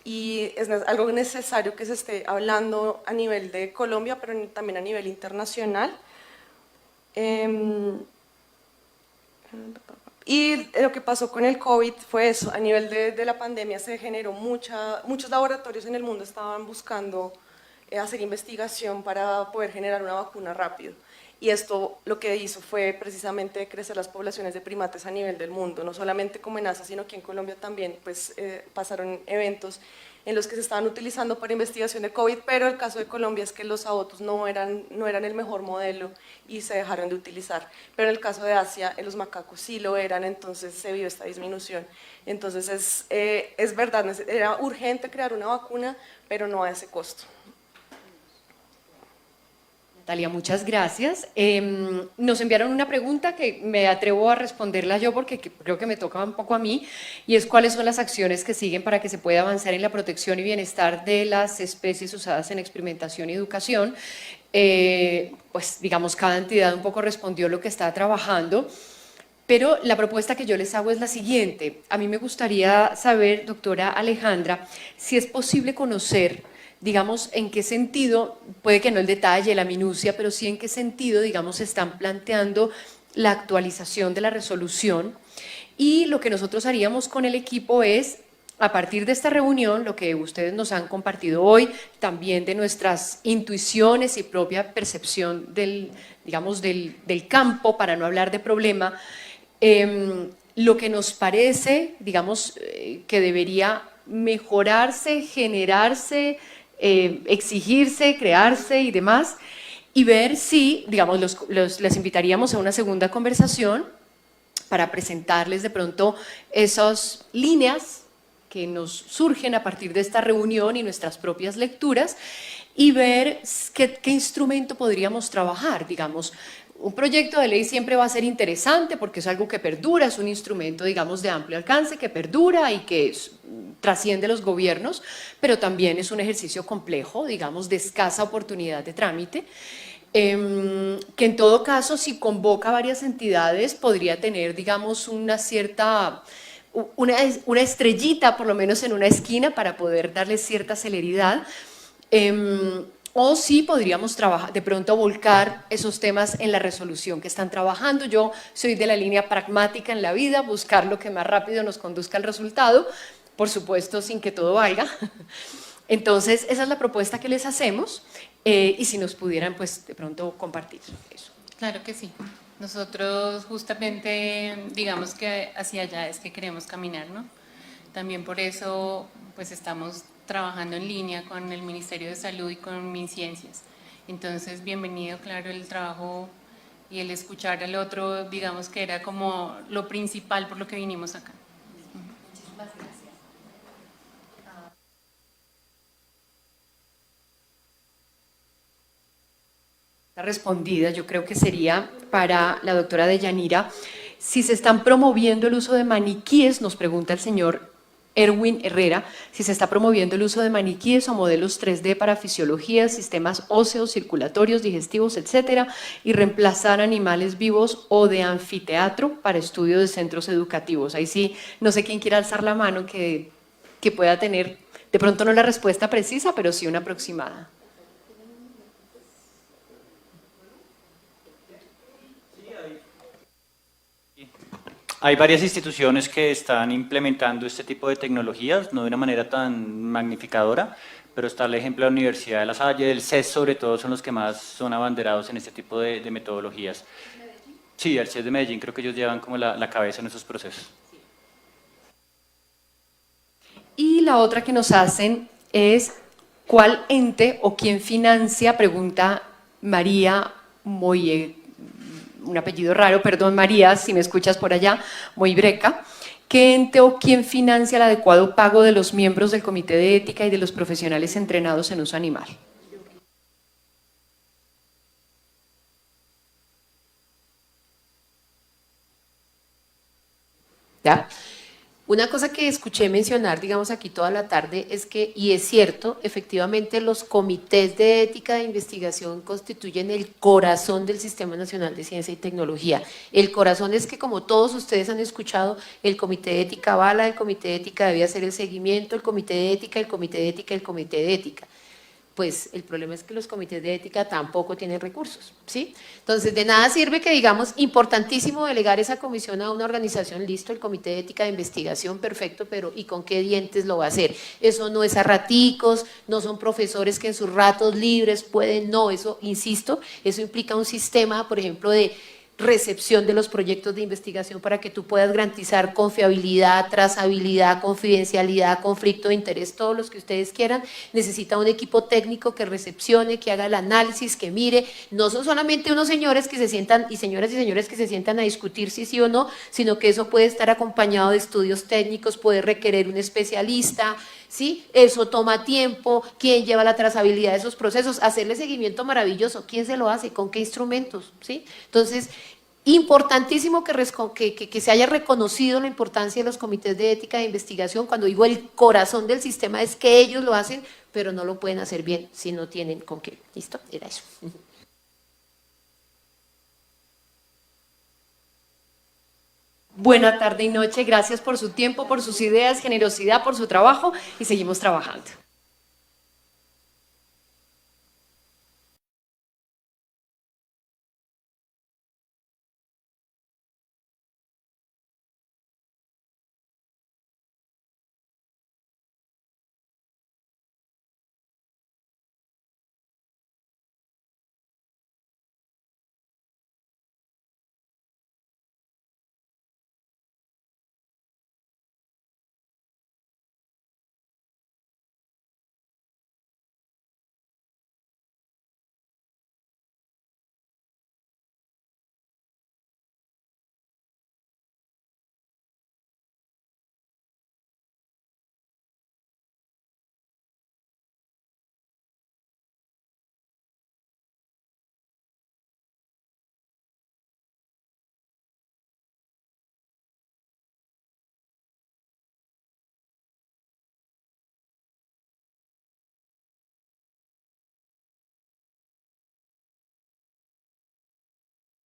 y es algo necesario que se esté hablando a nivel de Colombia, pero también a nivel internacional. Y lo que pasó con el COVID fue eso, a nivel de la pandemia se generó muchos laboratorios en el mundo estaban buscando hacer investigación para poder generar una vacuna rápido. Y esto lo que hizo fue precisamente crecer las poblaciones de primates a nivel del mundo, no solamente como en Asia, sino que en Colombia también pues, pasaron eventos en los que se estaban utilizando para investigación de COVID, pero el caso de Colombia es que los abotos no eran el mejor modelo y se dejaron de utilizar, pero en el caso de Asia los macacos sí lo eran, entonces se vio esta disminución. Entonces es verdad, era urgente crear una vacuna, pero no a ese costo. Natalia, muchas gracias. Nos enviaron una pregunta que me atrevo a responderla yo porque creo que me toca un poco a mí, y es cuáles son las acciones que siguen para que se pueda avanzar en la protección y bienestar de las especies usadas en experimentación y educación. Pues digamos, cada entidad un poco respondió lo que está trabajando, pero la propuesta que yo les hago es la siguiente. A mí me gustaría saber, doctora Alejandra, si es posible conocer, digamos, en qué sentido, puede que no el detalle, la minucia, pero sí en qué sentido, digamos, se están planteando la actualización de la resolución. Y lo que nosotros haríamos con el equipo es, a partir de esta reunión, lo que ustedes nos han compartido hoy, también de nuestras intuiciones y propia percepción del campo, para no hablar de problema, lo que nos parece, digamos, que debería mejorarse, generarse, exigirse, crearse y demás, y ver si, digamos, les invitaríamos a una segunda conversación para presentarles de pronto esas líneas que nos surgen a partir de esta reunión y nuestras propias lecturas, y ver qué instrumento podríamos trabajar, digamos. Un proyecto de ley siempre va a ser interesante porque es algo que perdura, es un instrumento, digamos, de amplio alcance, que perdura y que trasciende los gobiernos, pero también es un ejercicio complejo, digamos, de escasa oportunidad de trámite, que en todo caso, si convoca varias entidades, podría tener, digamos, una estrellita, por lo menos en una esquina, para poder darle cierta celeridad. O sí podríamos trabajar, de pronto volcar esos temas en la resolución que están trabajando. Yo soy de la línea pragmática en la vida, buscar lo que más rápido nos conduzca al resultado, por supuesto sin que todo valga. Entonces, esa es la propuesta que les hacemos, y si nos pudieran, pues, de pronto compartir eso. Claro que sí. Nosotros justamente, digamos que hacia allá es que queremos caminar, ¿no? También por eso, pues, estamos trabajando en línea con el Ministerio de Salud y con MinCiencias. Entonces, bienvenido, claro, el trabajo y el escuchar al otro, digamos que era como lo principal por lo que vinimos acá. Muchísimas gracias. respondida, yo creo que sería para la doctora Deyanira. Si se están promoviendo el uso de maniquíes, nos pregunta el señor Erwin Herrera, si se está promoviendo el uso de maniquíes o modelos 3D para fisiología, sistemas óseos, circulatorios, digestivos, etcétera, y reemplazar animales vivos o de anfiteatro para estudio de centros educativos. Ahí sí, no sé quién quiera alzar la mano que pueda tener, de pronto no la respuesta precisa, pero sí una aproximada. Hay varias instituciones que están implementando este tipo de tecnologías, no de una manera tan magnificadora, pero está el ejemplo de la Universidad de La Salle, el CES sobre todo son los que más son abanderados en este tipo de metodologías. Sí, el CES de Medellín, creo que ellos llevan como la cabeza en esos procesos. Y la otra que nos hacen es, ¿cuál ente o quién financia? Pregunta María Moye, un apellido raro, perdón María, si me escuchas por allá, Moibreca. ¿Qué ente o quién financia el adecuado pago de los miembros del Comité de Ética y de los profesionales entrenados en uso animal? ¿Ya? Una cosa que escuché mencionar, digamos, aquí toda la tarde es que, y es cierto, efectivamente los comités de ética de investigación constituyen el corazón del Sistema Nacional de Ciencia y Tecnología. El corazón es que, como todos ustedes han escuchado, el Comité de Ética avala, el Comité de Ética debe hacer el seguimiento, el Comité de Ética, el Comité de Ética, el Comité de Ética. Pues el problema es que los comités de ética tampoco tienen recursos, ¿sí? Entonces, de nada sirve que digamos, importantísimo delegar esa comisión a una organización, listo, el Comité de Ética de Investigación, perfecto, pero ¿y con qué dientes lo va a hacer? Eso no es a raticos, no son profesores que en sus ratos libres pueden, no, eso, insisto, eso implica un sistema, por ejemplo, de recepción de los proyectos de investigación para que tú puedas garantizar confiabilidad, trazabilidad, confidencialidad, conflicto de interés, todos los que ustedes quieran. Necesita un equipo técnico que recepcione, que haga el análisis, que mire. No son solamente unos señores que se sientan y señoras y señores que se sientan a discutir si sí o no, sino que eso puede estar acompañado de estudios técnicos, puede requerir un especialista, ¿sí? Eso toma tiempo. ¿Quién lleva la trazabilidad de esos procesos? Hacerle seguimiento maravilloso. ¿Quién se lo hace? ¿Con qué instrumentos? ¿Sí? Entonces, importantísimo que se haya reconocido la importancia de los comités de ética de investigación. Cuando digo el corazón del sistema es que ellos lo hacen, pero no lo pueden hacer bien si no tienen con qué. ¿Listo? Era eso. Buena tarde y noche, gracias por su tiempo, por sus ideas, generosidad, por su trabajo y seguimos trabajando.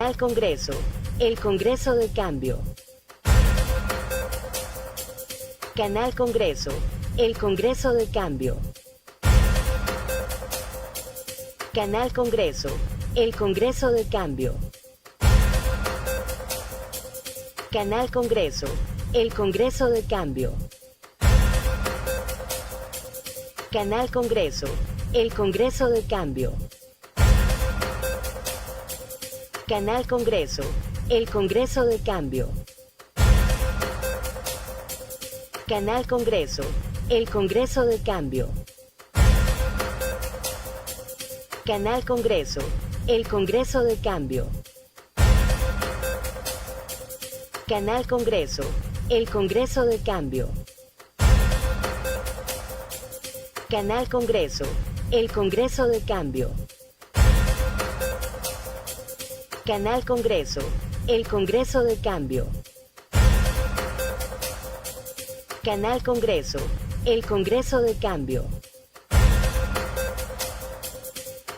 Al Congreso, el Congreso del Cambio. Canal Congreso, el Congreso del Cambio. Canal Congreso, el Congreso del Cambio. Canal Congreso, el Congreso del Cambio. Canal Congreso, el Congreso del Cambio. Canal Congreso, el Congreso del Cambio. Canal Congreso, el Congreso del Cambio. Canal Congreso, el Congreso del Cambio. Canal Congreso, el Congreso del Cambio. Canal Congreso, el Congreso del Cambio. Canal Congreso, el Congreso del Cambio. Canal Congreso, el Congreso del Cambio.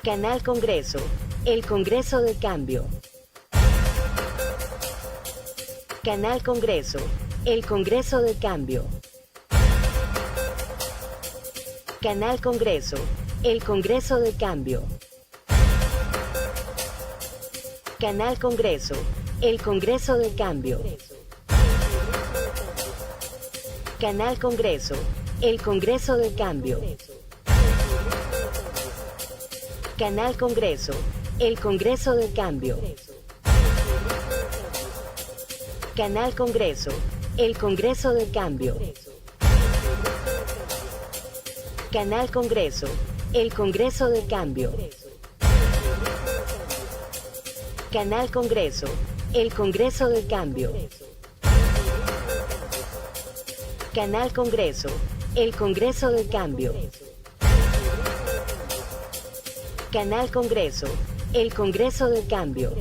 Canal Congreso, el Congreso del Cambio. Canal Congreso, el Congreso del Cambio. Canal Congreso, el Congreso del Cambio. Canal Congreso, el Congreso del Cambio. Canal Congreso, el Congreso del Cambio. Canal Congreso, el Congreso del Cambio. Canal Congreso, el Congreso del Cambio. Canal Congreso, el Congreso del Cambio. Canal Congreso, el Congreso del Cambio. Canal Congreso, el Congreso del Cambio. Canal Congreso, el Congreso del Cambio.